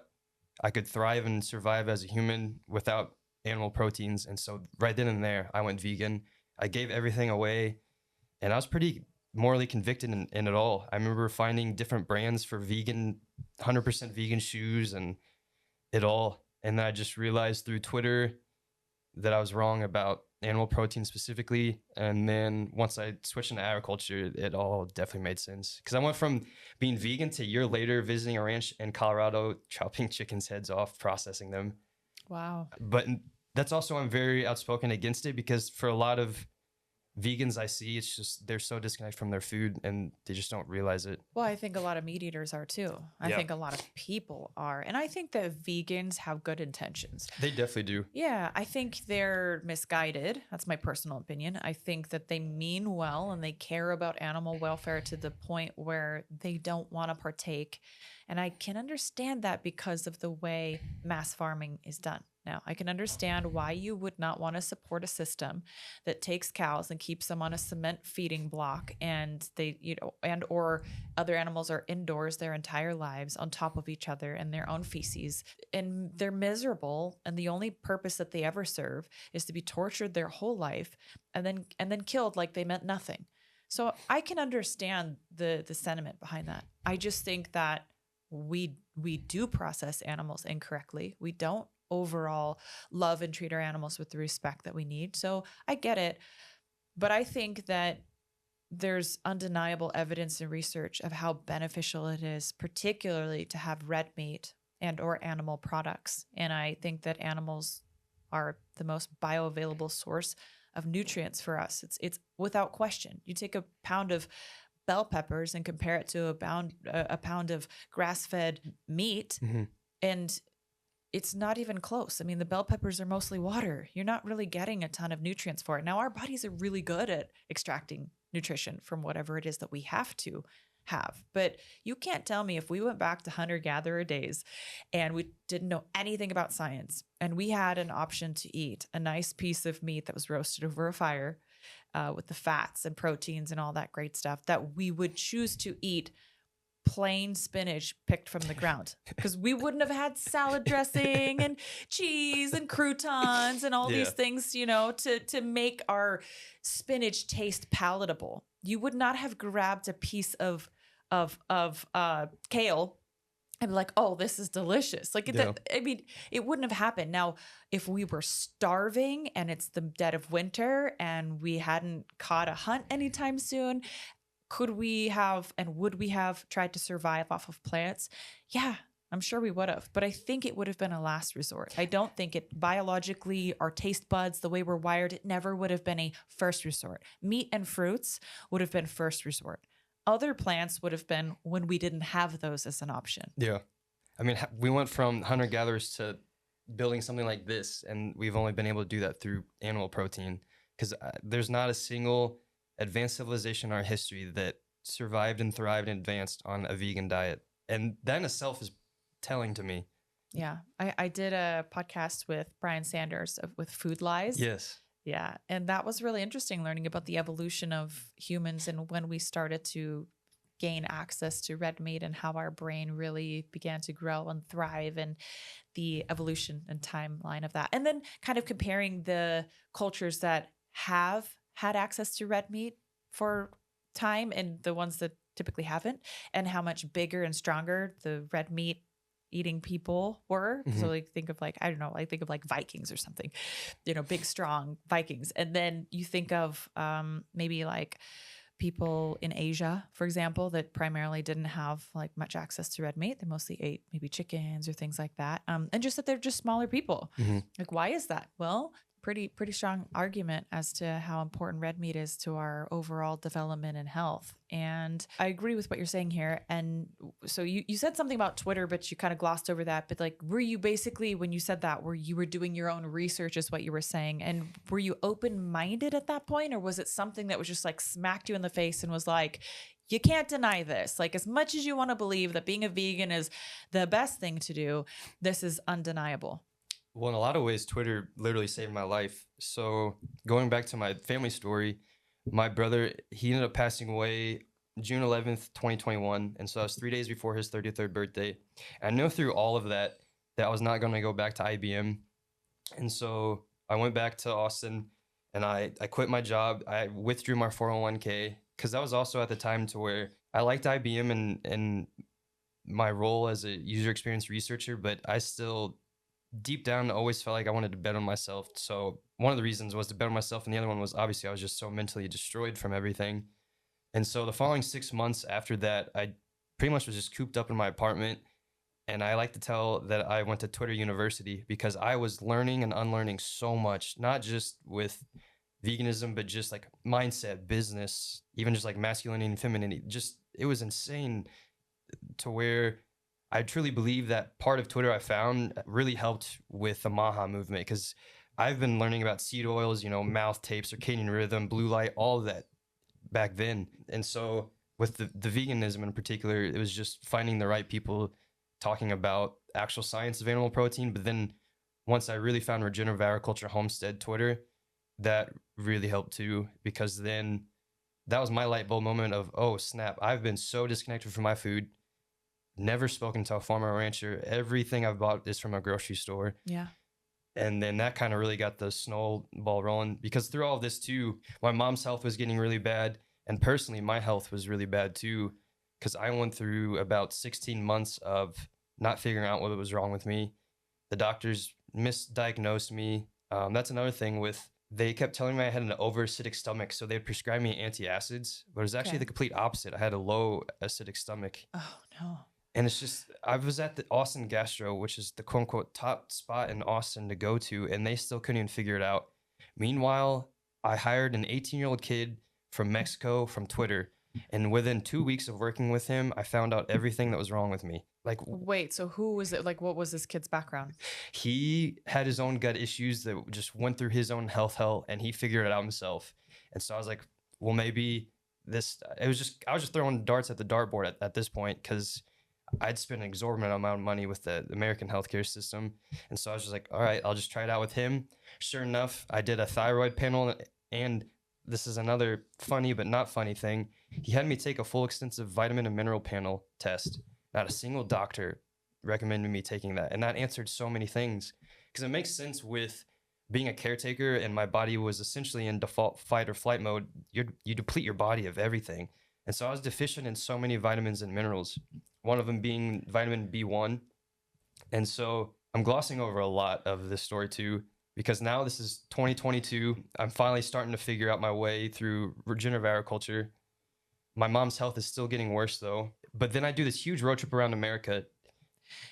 I could thrive and survive as a human without animal proteins. And so right then and there, I went vegan. I gave everything away, and I was pretty morally convicted in it all. I remember finding different brands for vegan, 100% vegan shoes and it all. And then I just realized through Twitter that I was wrong about animal protein specifically. And then once I switched into agriculture, it all definitely made sense. Because I went from being vegan to a year later visiting a ranch in Colorado, chopping chickens' heads off, processing them. Wow. But that's also, I'm very outspoken against it because for a lot of vegans I see, it's just they're so disconnected from their food and they just don't realize it. Well, I think a lot of meat eaters are too. I Yeah. think a lot of people are. And I think that vegans have good intentions. They definitely do. Yeah, I think they're misguided. That's my personal opinion. I think that they mean well and they care about animal welfare to the point where they don't want to partake. And I can understand that because of the way mass farming is done. Now, I can understand why you would not want to support a system that takes cows and keeps them on a cement feeding block and they, and or other animals are indoors their entire lives on top of each other and their own feces and they're miserable and the only purpose that they ever serve is to be tortured their whole life and then killed like they meant nothing. So I can understand the sentiment behind that. I just think that we do process animals incorrectly. We don't overall love and treat our animals with the respect that we need. So I get it. But I think that there's undeniable evidence and research of how beneficial it is, particularly to have red meat and or animal products. And I think that animals are the most bioavailable source of nutrients for us. It's without question. You take a pound of bell peppers and compare it to a pound of grass-fed meat, and it's not even close. I mean, the bell peppers are mostly water. You're not really getting a ton of nutrients for it. Now, our bodies are really good at extracting nutrition from whatever it is that we have to have. But you can't tell me if we went back to hunter-gatherer days and we didn't know anything about science and we had an option to eat a nice piece of meat that was roasted over a fire with the fats and proteins and all that great stuff, that we would choose to eat plain spinach picked from the ground because we wouldn't have had salad dressing and cheese and croutons and all these things, to make our spinach taste palatable. You would not have grabbed a piece of kale and be like, oh, this is delicious. Like, I mean, it wouldn't have happened. Now, if we were starving and it's the dead of winter and we hadn't caught a hunt anytime soon, could we have and would we have tried to survive off of plants? Yeah, I'm sure we would have. But I think it would have been a last resort. I don't think it biologically, our taste buds, the way we're wired, it never would have been a first resort. Meat and fruits would have been first resort. Other plants would have been when we didn't have those as an option. Yeah. I mean, we went from hunter-gatherers to building something like this, and we've only been able to do that through animal protein because there's not a single advanced civilization in our history that survived and thrived and advanced on a vegan diet. And that in itself is telling to me. Yeah. I did a podcast with Brian Sanders with Food Lies. Yes. Yeah. And that was really interesting, learning about the evolution of humans and when we started to gain access to red meat and how our brain really began to grow and thrive and the evolution and timeline of that. And then kind of comparing the cultures that have had access to red meat for time and the ones that typically haven't, and how much bigger and stronger the red meat eating people were. So like think of like, I don't know, I think of like Vikings or something, big, strong Vikings. And then you think of maybe like people in Asia, for example, that primarily didn't have like much access to red meat. They mostly ate maybe chickens or things like that. And just that they're just smaller people. Like, why is that? Well, pretty strong argument as to how important red meat is to our overall development and health. And I agree with what you're saying here. And so you said something about Twitter, but you kind of glossed over that. But like, were you basically, when you said that, were you were doing your own research is what you were saying? And were you open-minded at that point? Or was it something that was just like smacked you in the face and was like, you can't deny this. Like, as much as you want to believe that being a vegan is the best thing to do, this is undeniable. Well, in a lot of ways, Twitter literally saved my life. So going back to my family story, my brother, he ended up passing away June 11th, 2021. And so that was 3 days before his 33rd birthday. And I know through all of that, that I was not going to go back to IBM. And so I went back to Austin and I quit my job. I withdrew my 401k because that was also at the time to where I liked IBM and my role as a user experience researcher, but I still deep down always felt like I wanted to bet on myself. So one of the reasons was to bet on myself, and the other one was obviously I was just so mentally destroyed from everything. And so the following 6 months after that, I pretty much was just cooped up in my apartment. And I like to tell that I went to Twitter University because I was learning and unlearning so much, not just with veganism, but just like mindset, business, even just like masculinity and femininity. Just it was insane to where I truly believe that part of Twitter I found really helped with the Maha movement because I've been learning about seed oils, mouth tape, circadian rhythm, blue light, all of that back then. And so with the veganism in particular, it was just finding the right people talking about actual science of animal protein. But then once I really found Regenerative Agriculture Homestead Twitter, that really helped too, because then that was my light bulb moment of, oh snap, I've been so disconnected from my food. Never spoken to a farmer or rancher. Everything I've bought is from a grocery store. Yeah. And then that kind of really got the snowball rolling because through all of this too, my mom's health was getting really bad. And personally, my health was really bad too, because I went through about 16 months of not figuring out what was wrong with me. The doctors misdiagnosed me. That's another thing they kept telling me I had an over-acidic stomach. So they'd prescribe me antacids, but it was actually the complete opposite. I had a low acidic stomach. Oh, no. And it's just, I was at the Austin Gastro, which is the quote unquote top spot in Austin to go to, and they still couldn't even figure it out. Meanwhile, I hired an 18-year-old kid from Mexico from Twitter. And within 2 weeks of working with him, I found out everything that was wrong with me. Like, wait, so who was it? Like, what was this kid's background? He had his own gut issues that just went through his own health hell, and he figured it out himself. And so I was like, well, maybe I was just throwing darts at the dartboard at this point because I'd spent an exorbitant amount of money with the American healthcare system. And so I was just like, all right, I'll just try it out with him. Sure enough, I did a thyroid panel, and this is another funny but not funny thing. He had me take a full extensive vitamin and mineral panel test. Not a single doctor recommended me taking that. And that answered so many things because it makes sense with being a caretaker and my body was essentially in default fight or flight mode. You deplete your body of everything. And so I was deficient in so many vitamins and minerals, one of them being vitamin B1. And so I'm glossing over a lot of this story too, because now this is 2022. I'm finally starting to figure out my way through regenerative agriculture. My mom's health is still getting worse though. But then I do this huge road trip around America.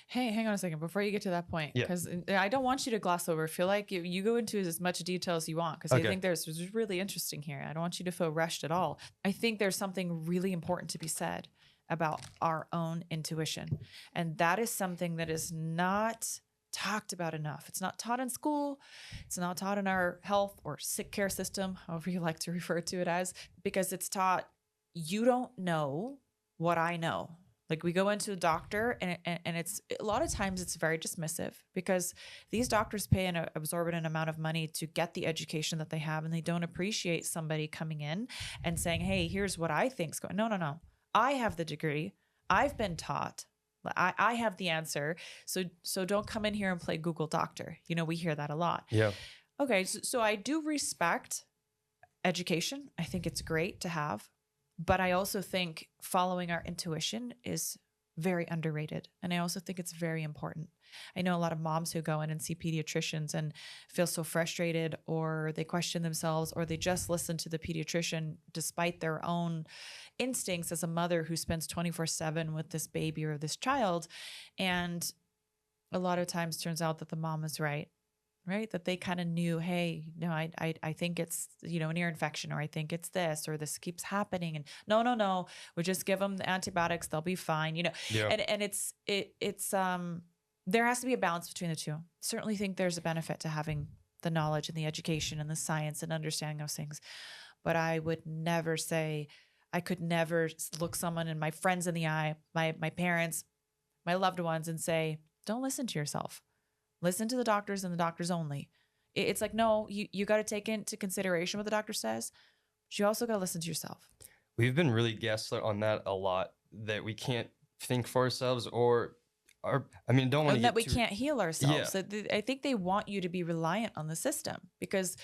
Hey, hang on a second before you get to that point, Yeah. because I don't want you to gloss over. I feel like you go into as much detail as you want, because Okay. I think there's really interesting here. I don't want you to feel rushed at all. I think there's something really important to be said about our own intuition. And that is something that is not talked about enough. It's not taught in school. It's not taught in our health or sick care system, however you like to refer to it as, because it's taught, you don't know what I know. Like, we go into a doctor and it's a lot of times it's very dismissive because these doctors pay an exorbitant amount of money to get the education that they have, and they don't appreciate somebody coming in and saying, hey, here's what I think's going. No. I have the degree. I've been taught. I have the answer. So don't come in here and play Google Doctor. We hear that a lot. Yeah. Okay. So I do respect education. I think it's great to have. But I also think following our intuition is very underrated. And I also think it's very important. I know a lot of moms who go in and see pediatricians and feel so frustrated, or they question themselves, or they just listen to the pediatrician despite their own instincts as a mother who spends 24/7 with this baby or this child. And a lot of times turns out that the mom is right. right? That they kind of knew, hey, no, I think it's, an ear infection, or I think it's this, or this keeps happening. And no, we just give them the antibiotics. They'll be fine, Yeah. and there has to be a balance between the two. Certainly think there's a benefit to having the knowledge and the education and the science and understanding those things. But I would never say, I could never look someone and my friends in the eye, my parents, my loved ones, and say, don't listen to yourself. Listen to the doctors and the doctors only. It's like, no, you got to take into consideration what the doctor says, but you also got to listen to yourself. We've been really gaslit on that a lot, that we can't think for ourselves, or don't want to And get that we too. can't heal Yeah. ourselves. I think they want you to be reliant on the system because,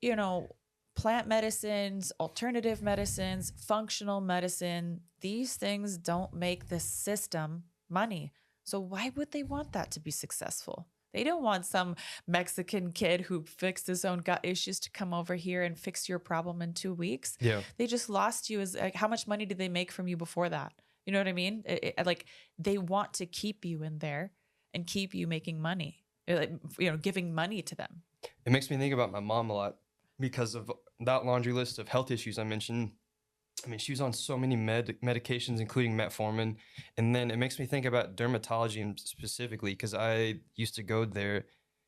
you know, plant medicines, alternative medicines, functional medicine, these things don't make the system money. So why would they want that to be successful? They don't want some Mexican kid who fixed his own gut issues to come over here and fix your problem in 2 weeks. Yeah. They just lost you. As like, how much money did they make from you before that? You know what I mean? Like they want to keep you in there and keep you making money, giving money to them. It makes me think about my mom a lot because of that laundry list of health issues I mentioned. I mean, she was on so many medications, including metformin. And then it makes me think about dermatology specifically, because I used to go there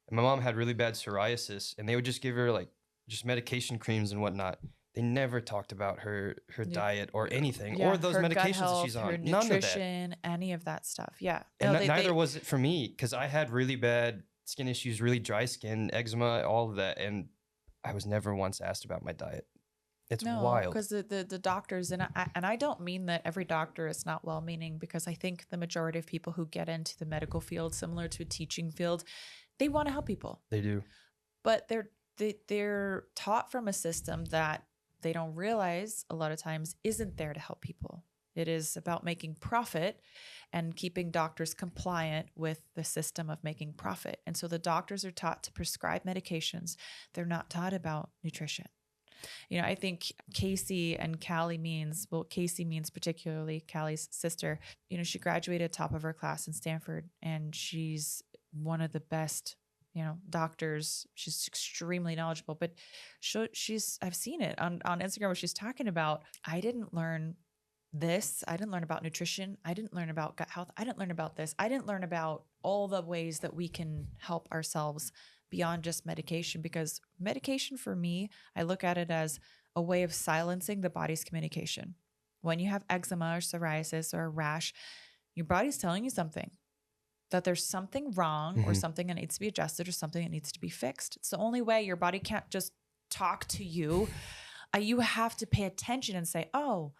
and my mom had really bad psoriasis, and they would just give her like just medication creams and whatnot. They never talked about her diet or anything, or those her gut medications health, that she's on. her None of that. nutrition, any of that stuff. Yeah. And No, neither was it for me, because I had really bad skin issues, really dry skin, eczema, all of that. And I was never once asked about my diet. It's wild. Because the doctors, and I don't mean that every doctor is not well-meaning, because I think the majority of people who get into the medical field, similar to a teaching field, they want to help people. They do. But they're taught from a system that they don't realize a lot of times isn't there to help people. It is about making profit and keeping doctors compliant with the system of making profit. And so the doctors are taught to prescribe medications. They're not taught about nutrition. I think Casey and Callie means, well, Casey means particularly Callie's sister. She graduated top of her class in Stanford, and she's one of the best, doctors. She's extremely knowledgeable, but I've seen it on Instagram where she's talking about, I didn't learn this. I didn't learn about nutrition. I didn't learn about gut health. I didn't learn about this. I didn't learn about all the ways that we can help ourselves beyond just medication, because medication for me, I look at it as a way of silencing the body's communication. When you have eczema or psoriasis or a rash, your body's telling you something, that there's something wrong or something that needs to be adjusted or something that needs to be fixed. It's the only way. Your body can't just talk to you. You have to pay attention and say, oh,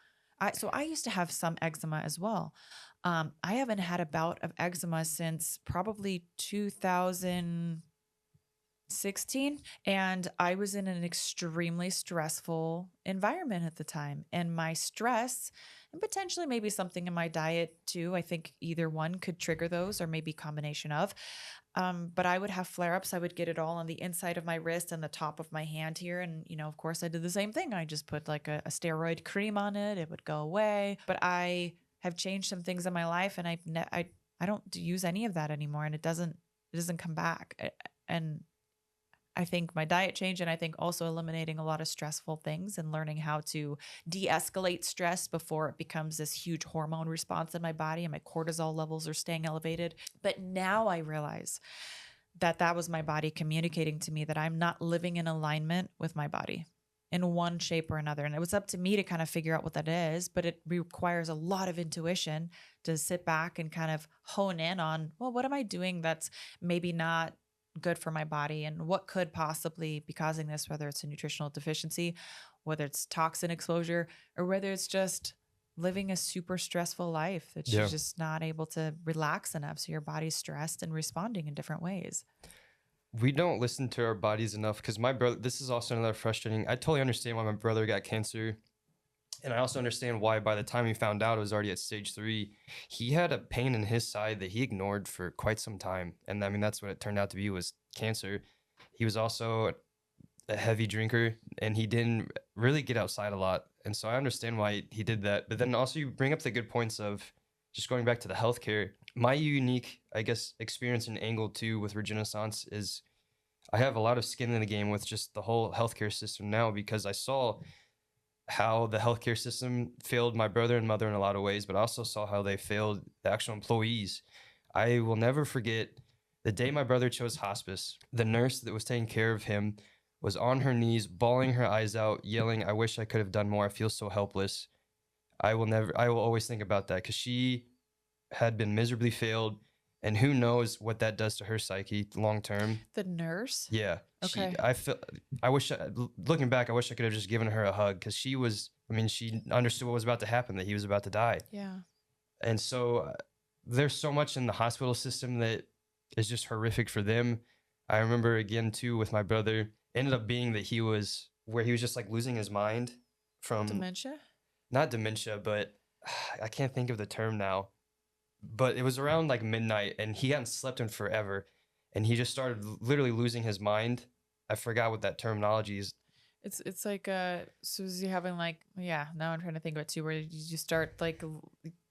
so I used to have some eczema as well. I haven't had a bout of eczema since probably 2016, and I was in an extremely stressful environment at the time, and my stress, and potentially maybe something in my diet too, I think either one could trigger those, or maybe combination of, but I would have flare-ups. I would get it all on the inside of my wrist and the top of my hand here, and of course I did the same thing. I just put like a steroid cream on it. It would go away. But I have changed some things in my life, and I don't use any of that anymore, and it doesn't come back. And I think my diet changed, and I think also eliminating a lot of stressful things and learning how to de-escalate stress before it becomes this huge hormone response in my body and my cortisol levels are staying elevated. But now I realize that was my body communicating to me that I'm not living in alignment with my body in one shape or another. And it was up to me to kind of figure out what that is, but it requires a lot of intuition to sit back and kind of hone in on, well, what am I doing that's maybe not good for my body, and what could possibly be causing this, whether it's a nutritional deficiency, whether it's toxin exposure, or whether it's just living a super stressful life that you're just not able to relax enough. So your body's stressed and responding in different ways. We don't listen to our bodies enough, because my brother, this is also another frustrating. I totally understand why my brother got cancer. And I also understand why by the time he found out it was already at stage 3, he had a pain in his side that he ignored for quite some time. And I mean, that's what it turned out to be, was cancer. He was also a heavy drinker, and he didn't really get outside a lot. And so I understand why he did that. But then also you bring up the good points of just going back to the healthcare. My unique, I guess, experience and angle too with Regenaissance is I have a lot of skin in the game with just the whole healthcare system now because I saw how the healthcare system failed my brother and mother in a lot of ways, but I also saw how they failed the actual employees. I will never forget the day my brother chose hospice. The nurse that was taking care of him was on her knees, bawling her eyes out, yelling, "I wish I could have done more. I feel so helpless." I will always think about that because she had been miserably failed, and who knows what that does to her psyche long term. The nurse? Yeah, Okay. I feel, looking back, I wish I could have just given her a hug because she was, I mean, she understood what was about to happen, that he was about to die. Yeah. And so there's so much in the hospital system that is just horrific for them. I remember again too with my brother, ended up being that he was where he was just like losing his mind from Dementia? not dementia, but I can't think of the term now. But it was around like midnight and he hadn't slept in forever and he just started literally losing his mind. I forgot what that terminology is. It's like so is he having like, yeah, now I'm trying to think of it too, where you just start like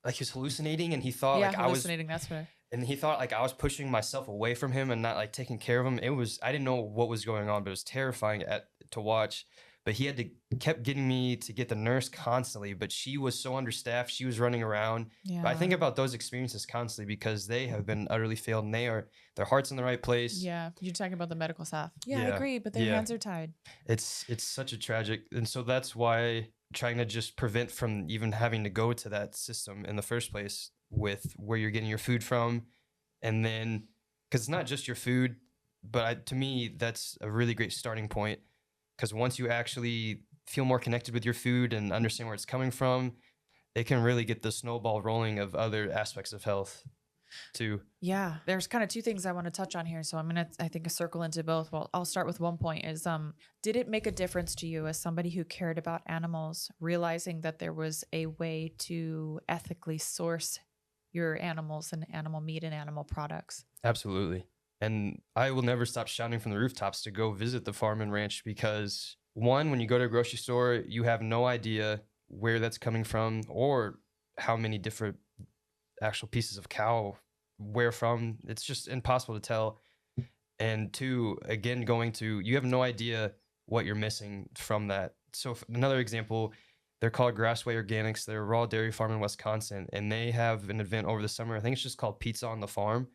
Like he was hallucinating and he thought yeah, like I was hallucinating, that's what and he thought like I was pushing myself away from him and not like taking care of him. It was I didn't know what was going on, but it was terrifying to watch. But he had to kept getting me to get the nurse constantly, but she was so understaffed. She was running around. But I yeah. think about those experiences constantly because they have been utterly failed and their heart's in the right place. Yeah. You're talking about the medical staff. Yeah, I Yeah. agree, but their Yeah. hands are tied. It's such a tragic, and so that's why trying to just prevent from even having to go to that system in the first place with where you're getting your food from, and then because it's not just your food, but to me that's a really great starting point because once you actually feel more connected with your food and understand where it's coming from, it can really get the snowball rolling of other aspects of health too. Yeah, there's kind of two things I want to touch on here, so I'm gonna, I think, circle into both. Well, I'll start with one point: is did it make a difference to you as somebody who cared about animals, realizing that there was a way to ethically source your animals and animal meat and animal products? Absolutely. And I will never stop shouting from the rooftops to go visit the farm and ranch because one, when you go to a grocery store, you have no idea where that's coming from or how many different actual pieces of cow where from. It's just impossible to tell. And two, again, you have no idea what you're missing from that. So another example, they're called Grassway Organics. They're a raw dairy farm in Wisconsin, and they have an event over the summer. I think it's just called Pizza on the Farm,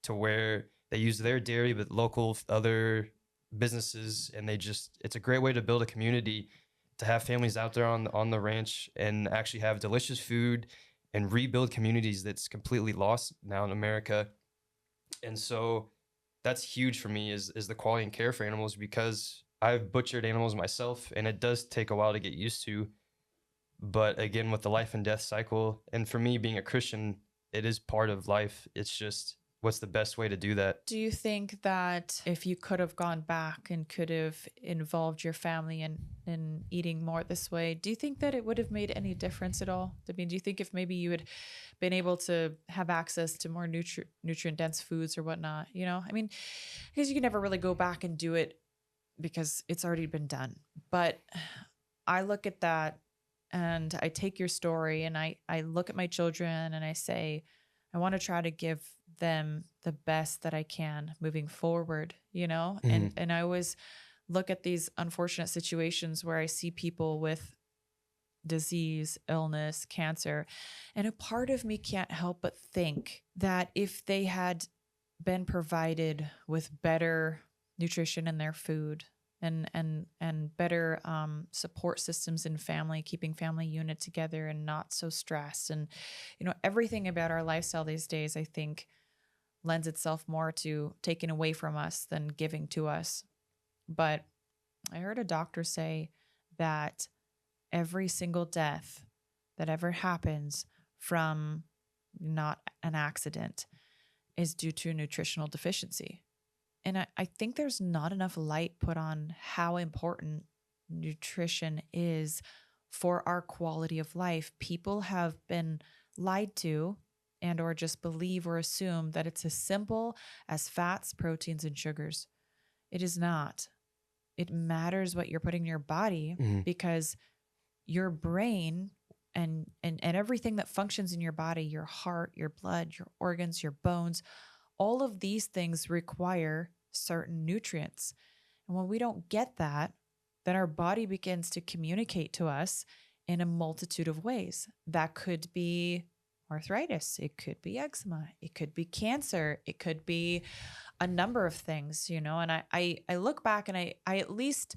to where they use their dairy but local other businesses, and it's a great way to build a community, to have families out there on the ranch and actually have delicious food and rebuild communities that's completely lost now in America. And so that's huge for me is the quality and care for animals because I've butchered animals myself and it does take a while to get used to. But again, with the life and death cycle, and for me being a Christian, it is part of life. It's just what's the best way to do that? Do you think that if you could have gone back and could have involved your family in eating more this way, do you think that it would have made any difference at all? I mean, do you think if maybe you had been able to have access to more nutrient dense foods or whatnot, you know? I mean, because you can never really go back and do it because it's already been done. But I look at that and I take your story and I look at my children and I say, I want to try to give them the best that I can moving forward, you know? And I always look at these unfortunate situations where I see people with disease, illness, cancer, and a part of me can't help but think that if they had been provided with better nutrition in their food and better support systems in family, keeping family unit together and not so stressed. And, you know, everything about our lifestyle these days, I think, lends itself more to taking away from us than giving to us. But I heard a doctor say that every single death that ever happens from not an accident is due to a nutritional deficiency. And I think there's not enough light put on how important nutrition is for our quality of life. People have been lied to and or just believe or assume that it's as simple as fats, proteins, and sugars. It is not. It matters what you're putting in your body because your brain and everything that functions in your body, your heart, your blood, your organs, your bones, all of these things require certain nutrients. And when we don't get that, then our body begins to communicate to us in a multitude of ways. That could be arthritis, it could be eczema, it could be cancer, it could be a number of things, you know. And I look back and I at least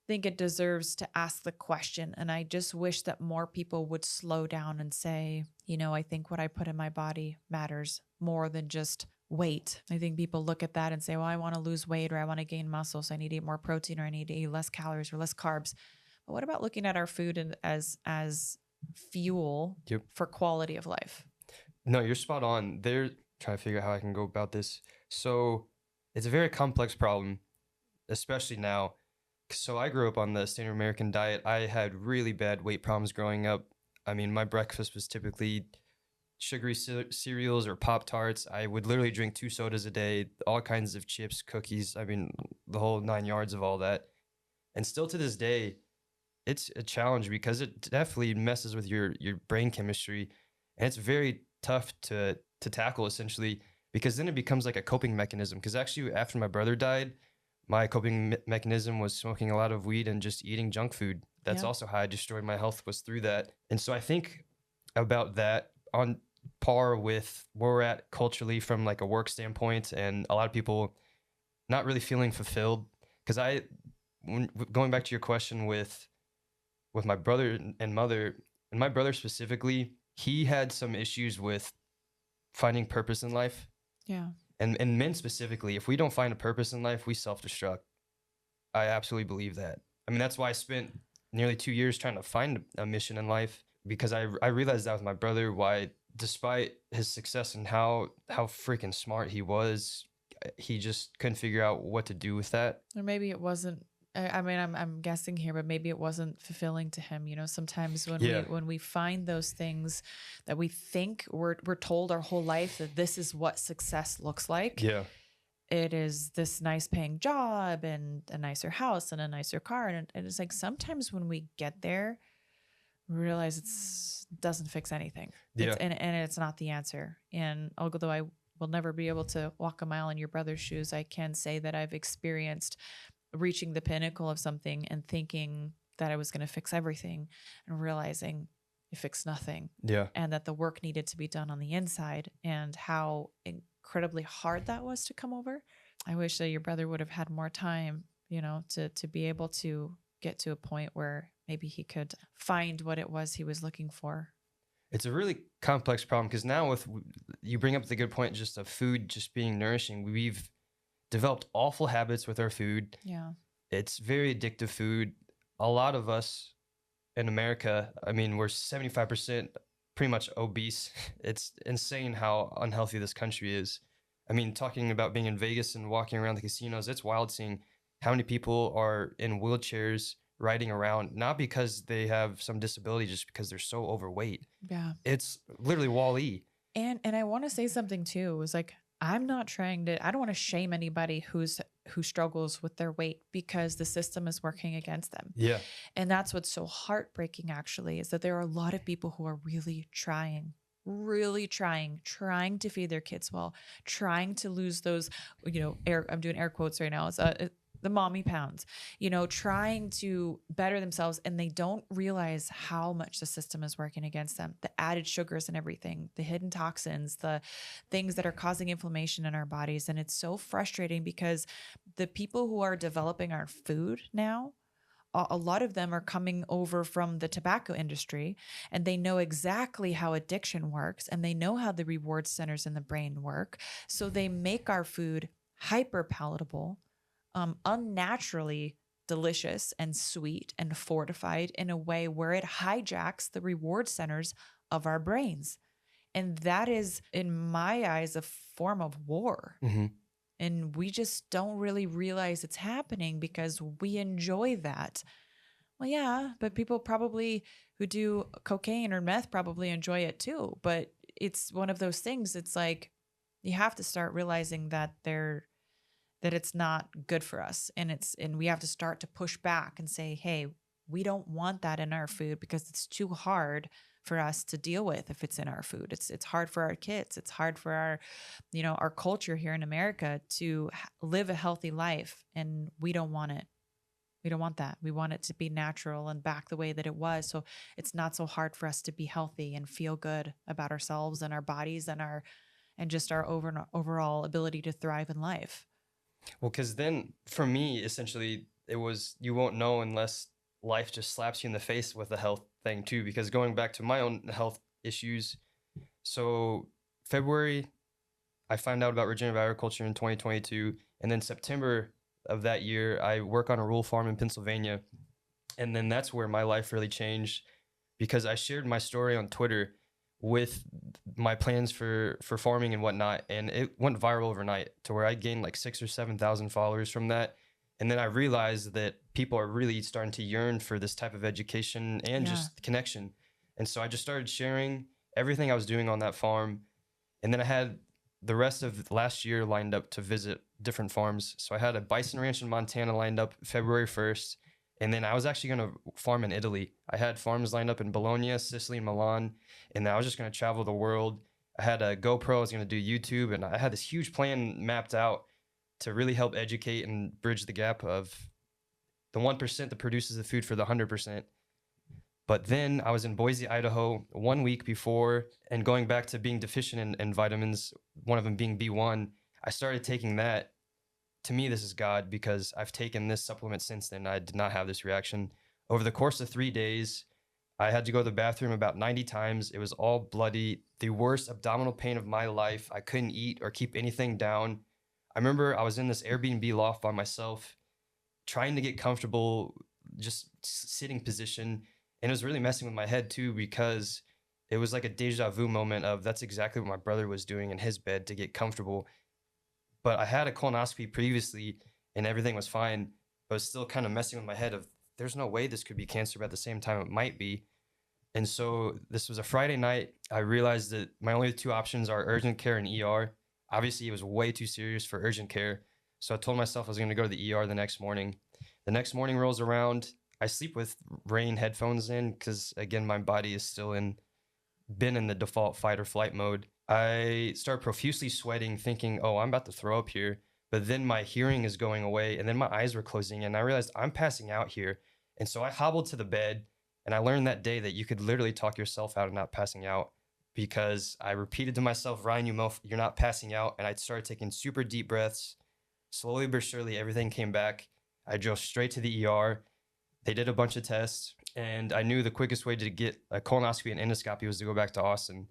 think it deserves to ask the question. And I just wish that more people would slow down and say, you know, I think what I put in my body matters more than just weight. I think people look at that and say, well, I want to lose weight or I want to gain muscle, so I need to eat more protein or I need to eat less calories or less carbs. But what about looking at our food as fuel Yep. for quality of life? No, you're spot on. They're trying to figure out how I can go about this. So it's a very complex problem, especially now. So I grew up on the standard American diet. I had really bad weight problems growing up. I mean, my breakfast was typically sugary cereals or Pop Tarts. I would literally drink 2 sodas a day, all kinds of chips, cookies. I mean, the whole 9 yards of all that. And still to this day, it's a challenge because it definitely messes with your brain chemistry, and it's very tough to tackle essentially, because then it becomes like a coping mechanism. Because actually, after my brother died, my coping mechanism was smoking a lot of weed and just eating junk food. That's Yep. also how I destroyed my health, was through that. And so I think about that on par with where we're at culturally from like a work standpoint, and a lot of people not really feeling fulfilled. Because going back to your question with my brother and mother, and my brother specifically, he had some issues with finding purpose in life. Yeah. And men specifically, if we don't find a purpose in life, we self-destruct. I absolutely believe that. I mean, that's why I spent nearly 2 years trying to find a mission in life, because I realized that with my brother, why despite his success and how freaking smart he was, he just couldn't figure out what to do with that. Or maybe it wasn't. I mean, I'm guessing here, but maybe it wasn't fulfilling to him. You know, sometimes Yeah. when we find those things that we think we're told our whole life that this is what success looks like. Yeah. It is this nice paying job and a nicer house and a nicer car, and it's like sometimes when we get there, we realize it doesn't fix anything. Yeah. And it's not the answer. And although I will never be able to walk a mile in your brother's shoes, I can say that I've experienced reaching the pinnacle of something and thinking that I was going to fix everything and realizing it fixed nothing. Yeah. And that the work needed to be done on the inside, and how incredibly hard that was to come over. I wish that your brother would have had more time, you know, to be able to get to a point where maybe he could find what it was he was looking for. It's a really complex problem, because now you bring up the good point just of food just being nourishing. We've developed awful habits with our food. Yeah. It's very addictive food. A lot of us in America, I mean, we're 75% pretty much obese. It's insane how unhealthy this country is. I mean, talking about being in Vegas and walking around the casinos, it's wild seeing how many people are in wheelchairs riding around, not because they have some disability, just because they're so overweight. Yeah. It's literally Wall-E. And I want to say something too. It was like, I'm not trying to, I don't want to shame anybody who struggles with their weight, because the system is working against them. Yeah. And that's what's so heartbreaking, actually, is that there are a lot of people who are really trying to feed their kids well, trying to lose those, you know, I'm doing air quotes right now. It's the mommy pounds, you know, trying to better themselves. And they don't realize how much the system is working against them. The added sugars and everything, the hidden toxins, the things that are causing inflammation in our bodies. And it's so frustrating, because the people who are developing our food now, a lot of them are coming over from the tobacco industry, and they know exactly how addiction works, and they know how the reward centers in the brain work. So they make our food hyper palatable, unnaturally delicious and sweet and fortified in a way where it hijacks the reward centers of our brains. And that is, in my eyes, a form of war. Mm-hmm. And we just don't really realize it's happening because we enjoy that. Well, yeah, but people probably who do cocaine or meth probably enjoy it too. But it's one of those things. It's like, you have to start realizing that it's not good for us. And we have to start to push back and say, hey, we don't want that in our food, because it's too hard for us to deal with if it's in our food. It's hard for our kids. It's hard for our, our culture here in America to live a healthy life, and we don't want it. We don't want that. We want it to be natural and back the way that it was. So it's not so hard for us to be healthy and feel good about ourselves and our bodies and just our overall ability to thrive in life. Well, because then for me, essentially, it was you won't know unless life just slaps you in the face with a health thing too. Because going back to my own health issues, so February, I find out about regenerative agriculture in 2022, and then September of that year, I work on a rural farm in Pennsylvania, and then that's where my life really changed because I shared my story on Twitter with my plans for farming and whatnot, and it went viral overnight to where I gained like 6 or 7 thousand followers from that. And then I realized that people are really starting to yearn for this type of education and Yeah. just connection. And so I just started sharing everything I was doing on that farm. And then I had the rest of last year lined up to visit different farms. So I had a bison ranch in Montana lined up February 1st. And then I was actually going to farm in Italy. I had farms lined up in Bologna, Sicily, and Milan. And then I was just going to travel the world. I had a GoPro. I was going to do YouTube. And I had this huge plan mapped out to really help educate and bridge the gap of the 1% that produces the food for the 100%. But then I was in Boise, Idaho 1 week before, and going back to being deficient in vitamins, one of them being B1, I started taking that. To me, this is God because I've taken this supplement since then. I did not have this reaction. Over the course of 3 days, I had to go to the bathroom about 90 times. It was all bloody, the worst abdominal pain of my life. I couldn't eat or keep anything down. I remember I was in this Airbnb loft by myself, trying to get comfortable, just sitting position. And it was really messing with my head too, because it was like a deja vu moment of that's exactly what my brother was doing in his bed to get comfortable. But I had a colonoscopy previously and everything was fine, but it was still kind of messing with my head of there's no way this could be cancer, but at the same time it might be. And so this was a Friday night. I realized that my only two options are urgent care and ER. Obviously, it was way too serious for urgent care. So I told myself I was going to go to the ER the next morning. The next morning rolls around. I sleep with rain headphones in because, again, my body is still been in the default fight or flight mode. I start profusely sweating, thinking, oh, I'm about to throw up here. But then my hearing is going away, and then my eyes were closing, and I realized I'm passing out here. And so I hobbled to the bed, and I learned that day that you could literally talk yourself out of not passing out, because I repeated to myself, Ryan, you're not passing out. And I started taking super deep breaths. Slowly but surely, everything came back. I drove straight to the ER. They did a bunch of tests, and I knew the quickest way to get a colonoscopy and endoscopy was to go back to Austin.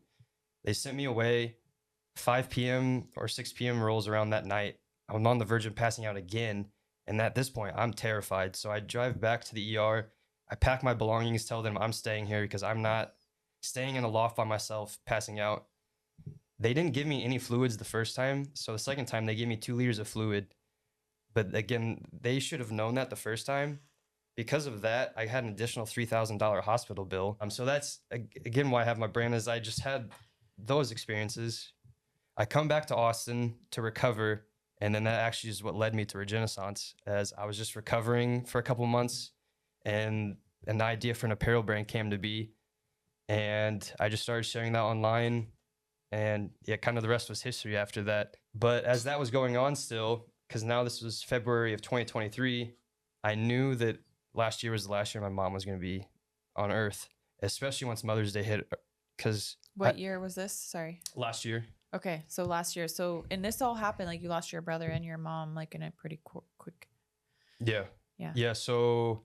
They sent me away. 5 p.m. or 6 p.m. rolls around that night. I'm on the verge of passing out again. And at this point, I'm terrified. So I drive back to the ER. I pack my belongings, tell them I'm staying here because I'm not staying in a loft by myself, passing out. They didn't give me any fluids the first time. So the second time, they gave me 2 liters of fluid. But again, they should have known that the first time. Because of that, I had an additional $3,000 hospital bill. So that's, again, why I have my brand is I just had those experiences. I come back to Austin to recover. And then that actually is what led me to Regenaissance, as I was just recovering for a couple months and an idea for an apparel brand came to be. And I just started sharing that online. And yeah, kind of the rest was history after that. But as that was going on still, because now this was February of 2023, I knew that last year was the last year my mom was going to be on Earth, especially once Mother's Day hit. Because What year was this? Sorry. last year. Okay, so last year. So, and this all happened like you lost your brother and your mom like in a pretty quick. Yeah. Yeah. Yeah. So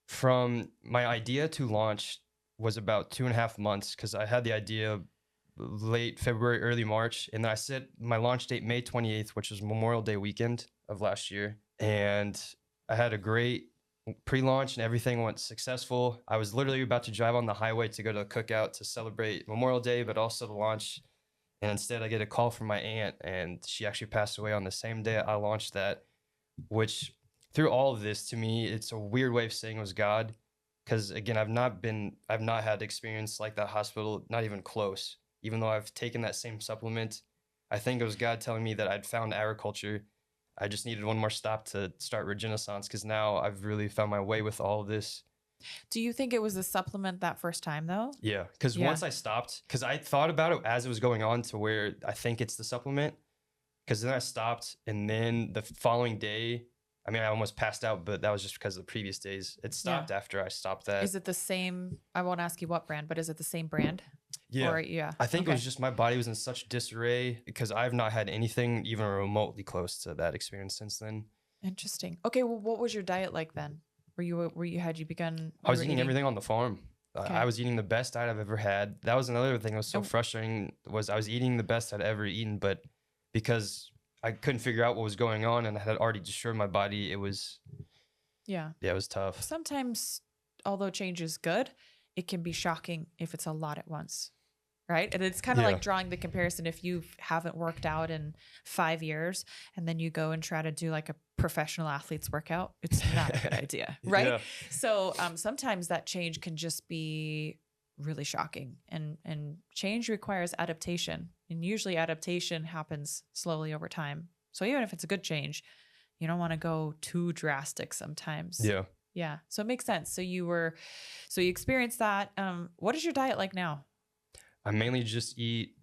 from my idea to launch was about 2.5 months because I had the idea late February, early March. And then I set my launch date May 28th, which was Memorial Day weekend of last year. And I had a great pre-launch and everything went successful. I was literally about to drive on the highway to go to a cookout to celebrate Memorial Day, but also to launch. And instead I get a call from my aunt, and she actually passed away on the same day I launched that, which through all of this, to me, it's a weird way of saying it was God. Because again, I've not had experience like that hospital, not even close. Even though I've taken that same supplement, I think it was God telling me that I'd found agriculture. I just needed one more stop to start Regenaissance, because now I've really found my way with all of this. Do you think it was a supplement that first time though? Yeah, because Yeah. once I stopped, because I thought about it as it was going on to where I think it's the supplement. Because then I stopped, and then the following day, I mean, I almost passed out, but that was just because of the previous days. It Yeah. stopped after I stopped that. Is it the same? I won't ask you what brand, but is it the same brand? Yeah. Or yeah. I think it Okay. was just my body was in such disarray because I've not had anything even remotely close to that experience since then. Interesting. Okay. Well, what was your diet like then? Had you begun? I was you were eating everything on the farm. Okay. I was eating the best diet I've ever had. That was another thing that was so And- frustrating was I was eating the best I'd ever eaten, but because I couldn't figure out what was going on and I had already destroyed my body, it was it was tough. Sometimes, although change is good, it can be shocking if it's a lot at once. Right. And it's kind of Yeah. like drawing the comparison. If you haven't worked out in 5 years and then you go and try to do like a professional athlete's workout, it's not a good idea. Right. Yeah. So sometimes that change can just be really shocking, and change requires adaptation. And usually adaptation happens slowly over time. So even if it's a good change, you don't want to go too drastic sometimes. Yeah. Yeah. So it makes sense. So you experienced that. What is your diet like now? I mainly just eat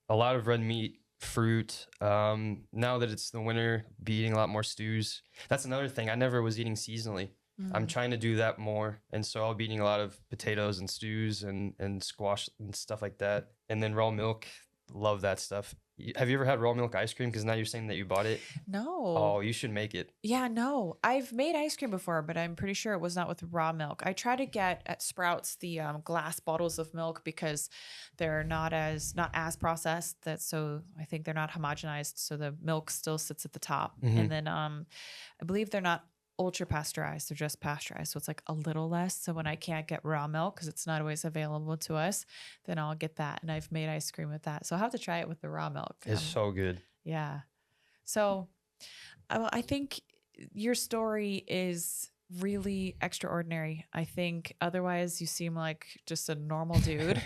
a lot of red meat, fruit. Now that it's the winter, be eating a lot more stews. That's another thing. I never was eating seasonally. I'm trying to do that more. And so I'll be eating a lot of potatoes and stews and squash and stuff like that. And then raw milk. Love that stuff. Have you ever had raw milk ice cream? Because now you're saying that you bought it. No. Oh, you should make it. Yeah, no. I've made ice cream before, but I'm pretty sure it was not with raw milk. I try to get at Sprouts the glass bottles of milk because they're not as processed. So I think they're not homogenized. So the milk still sits at the top, and then I believe they're not ultra pasteurized. They're just pasteurized. So it's like a little less. So when I can't get raw milk because it's not always available to us, then I'll get that. And I've made ice cream with that. So I'll have to try it with the raw milk. It's so good. Yeah. So I think your story is really extraordinary. I think otherwise you seem like just a normal dude,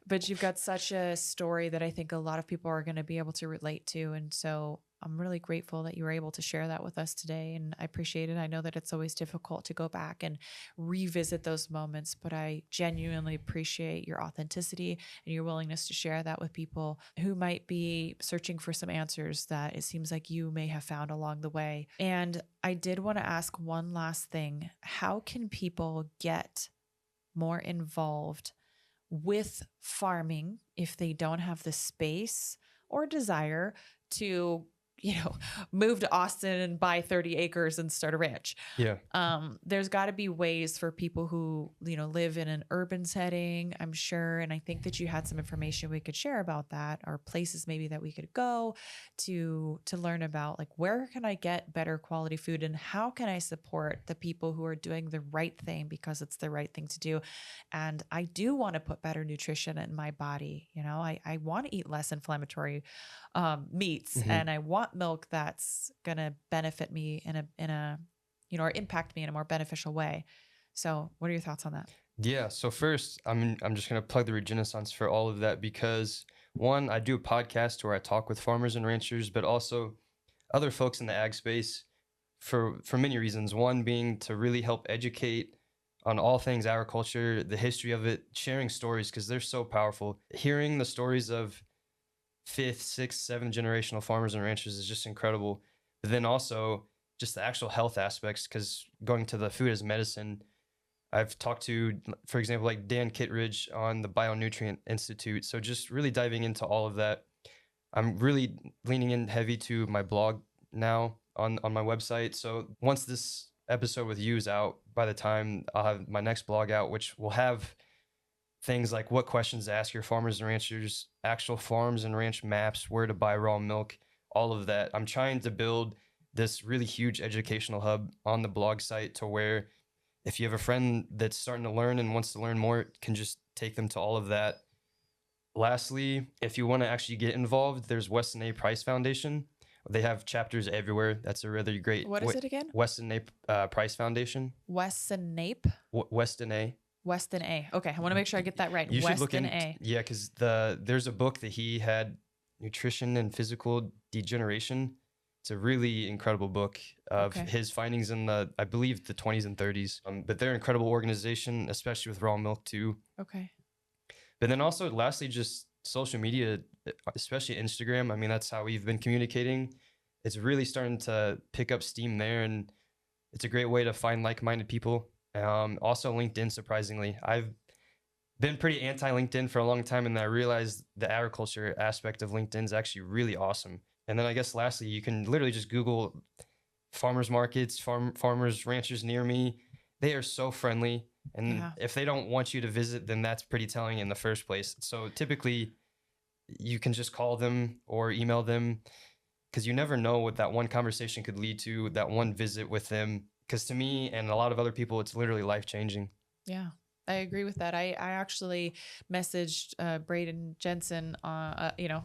but you've got such a story that I think a lot of people are going to be able to relate to. And so I'm really grateful that you were able to share that with us today. And I appreciate it. I know that it's always difficult to go back and revisit those moments, but I genuinely appreciate your authenticity and your willingness to share that with people who might be searching for some answers that it seems like you may have found along the way. And I did want to ask one last thing. How can people get more involved with farming if they don't have the space or desire to move to Austin and buy 30 acres and start a ranch? Yeah. There's got to be ways for people who, live in an urban setting, I'm sure. And I think that you had some information we could share about that, or places maybe that we could go to learn about, like, where can I get better quality food and how can I support the people who are doing the right thing because it's the right thing to do. And I do want to put better nutrition in my body. I want to eat less inflammatory meats, and I want milk that's going to benefit me in a or impact me in a more beneficial way. So what are your thoughts on that? Yeah. So first, I'm just going to plug the Regenaissance for all of that because one, I do a podcast where I talk with farmers and ranchers, but also other folks in the ag space for many reasons. One being to really help educate on all things agriculture, the history of it, sharing stories because they're so powerful. Hearing the stories of 5th, 6th, 7th generational farmers and ranchers is just incredible. But then also just the actual health aspects, because going to the food as medicine, I've talked to, for example, like Dan Kittredge on the Bionutrient Institute. So just really diving into all of that. I'm really leaning in heavy to my blog now on my website. So once this episode with you is out, by the time I'll have my next blog out, which will have things like what questions to ask your farmers and ranchers, actual farms and ranch maps, where to buy raw milk, all of that. I'm trying to build this really huge educational hub on the blog site to where if you have a friend that's starting to learn and wants to learn more, it can just take them to all of that. Lastly, if you want to actually get involved, there's Weston A. Price Foundation. They have chapters everywhere. That's a really great... What is it again? Weston A. Price Foundation. Weston Nape? Weston A. Weston A. Okay, I want to make sure I get that right. You should Weston look in, A. Yeah, because there's a book that he had, Nutrition and Physical Degeneration. It's a really incredible book of Okay. his findings in the, I believe, the 20s and 30s. But they're an incredible organization, especially with raw milk too. Okay. But then also, lastly, just social media, especially Instagram. I mean, that's how we've been communicating. It's really starting to pick up steam there, and it's a great way to find like-minded people. Also, LinkedIn, surprisingly, I've been pretty anti-LinkedIn for a long time, and I realized the agriculture aspect of LinkedIn is actually really awesome. And then I guess lastly, you can literally just Google farmers markets, farmers, ranchers near me. They are so friendly. And Yeah. if they don't want you to visit, then that's pretty telling in the first place. So typically, you can just call them or email them, because you never know what that one conversation could lead to, that one visit with them. Because to me and a lot of other people, it's literally life changing. Yeah, I agree with that. I actually messaged Braden Jensen,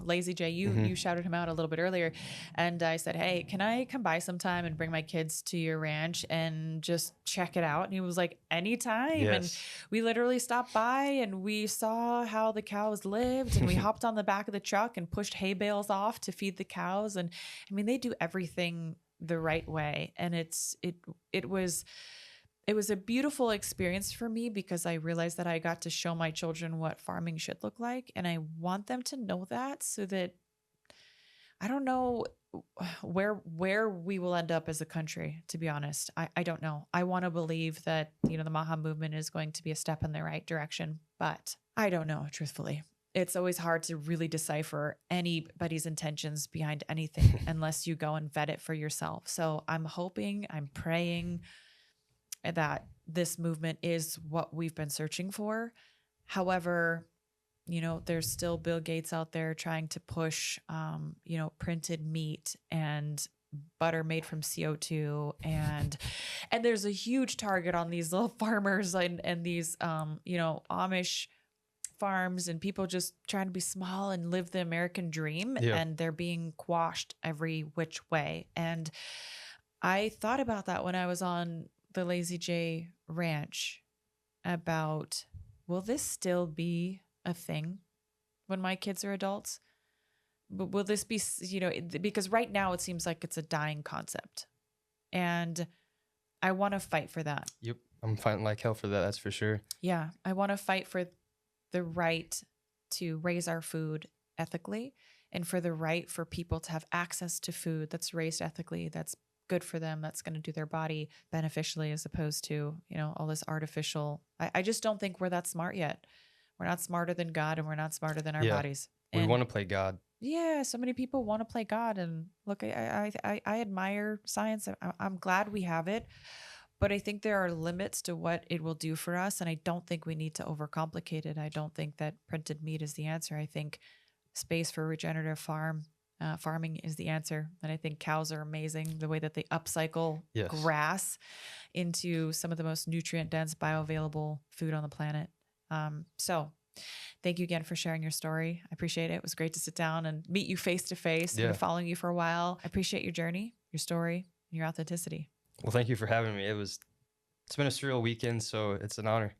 Lazy J. You Hmm. shouted him out a little bit earlier, and I said, "Hey, can I come by sometime and bring my kids to your ranch and just check it out?" And he was like, "Anytime." And Yes. we literally stopped by and we saw how the cows lived, and we hopped on the back of the truck and pushed hay bales off to feed the cows. And I mean, they do everything the right way, and it was it was a beautiful experience for me because I realized that I got to show my children what farming should look like. And I want them to know that, so that I don't know where we will end up as a country, to be honest. I don't know. I want to believe that, the Maha movement is going to be a step in the right direction, but I don't know, truthfully. It's always hard to really decipher anybody's intentions behind anything unless you go and vet it for yourself. So I'm hoping, I'm praying that this movement is what we've been searching for. However, there's still Bill Gates out there trying to push, printed meat and butter made from CO2, and there's a huge target on these little farmers and these, Amish farms and people just trying to be small and live the American dream, Yeah. and they're being quashed every which way. And I thought about that when I was on the Lazy J ranch about, will this still be a thing when my kids are adults? But will this be, because right now it seems like it's a dying concept. And I want to fight for that. Yep. I'm fighting like hell for that. That's for sure. Yeah. I want to fight for the right to raise our food ethically, and for the right for people to have access to food that's raised ethically, that's good for them, that's going to do their body beneficially, as opposed to, all this artificial. I just don't think we're that smart yet. We're not smarter than God, and we're not smarter than our Yeah. bodies. We And want to play God. yeah, so many people want to play God. And look, I admire science. I'm glad we have it, but I think there are limits to what it will do for us. And I don't think we need to overcomplicate it. I don't think that printed meat is the answer. I think space for regenerative farming is the answer. And I think cows are amazing, the way that they upcycle Yes. grass into some of the most nutrient dense, bioavailable food on the planet. So thank you again for sharing your story. I appreciate it. It was great to sit down and meet you face to face. I've Yeah. been following you for a while. I appreciate your journey, your story, and your authenticity. Well, thank you for having me. It's been a surreal weekend, so it's an honor.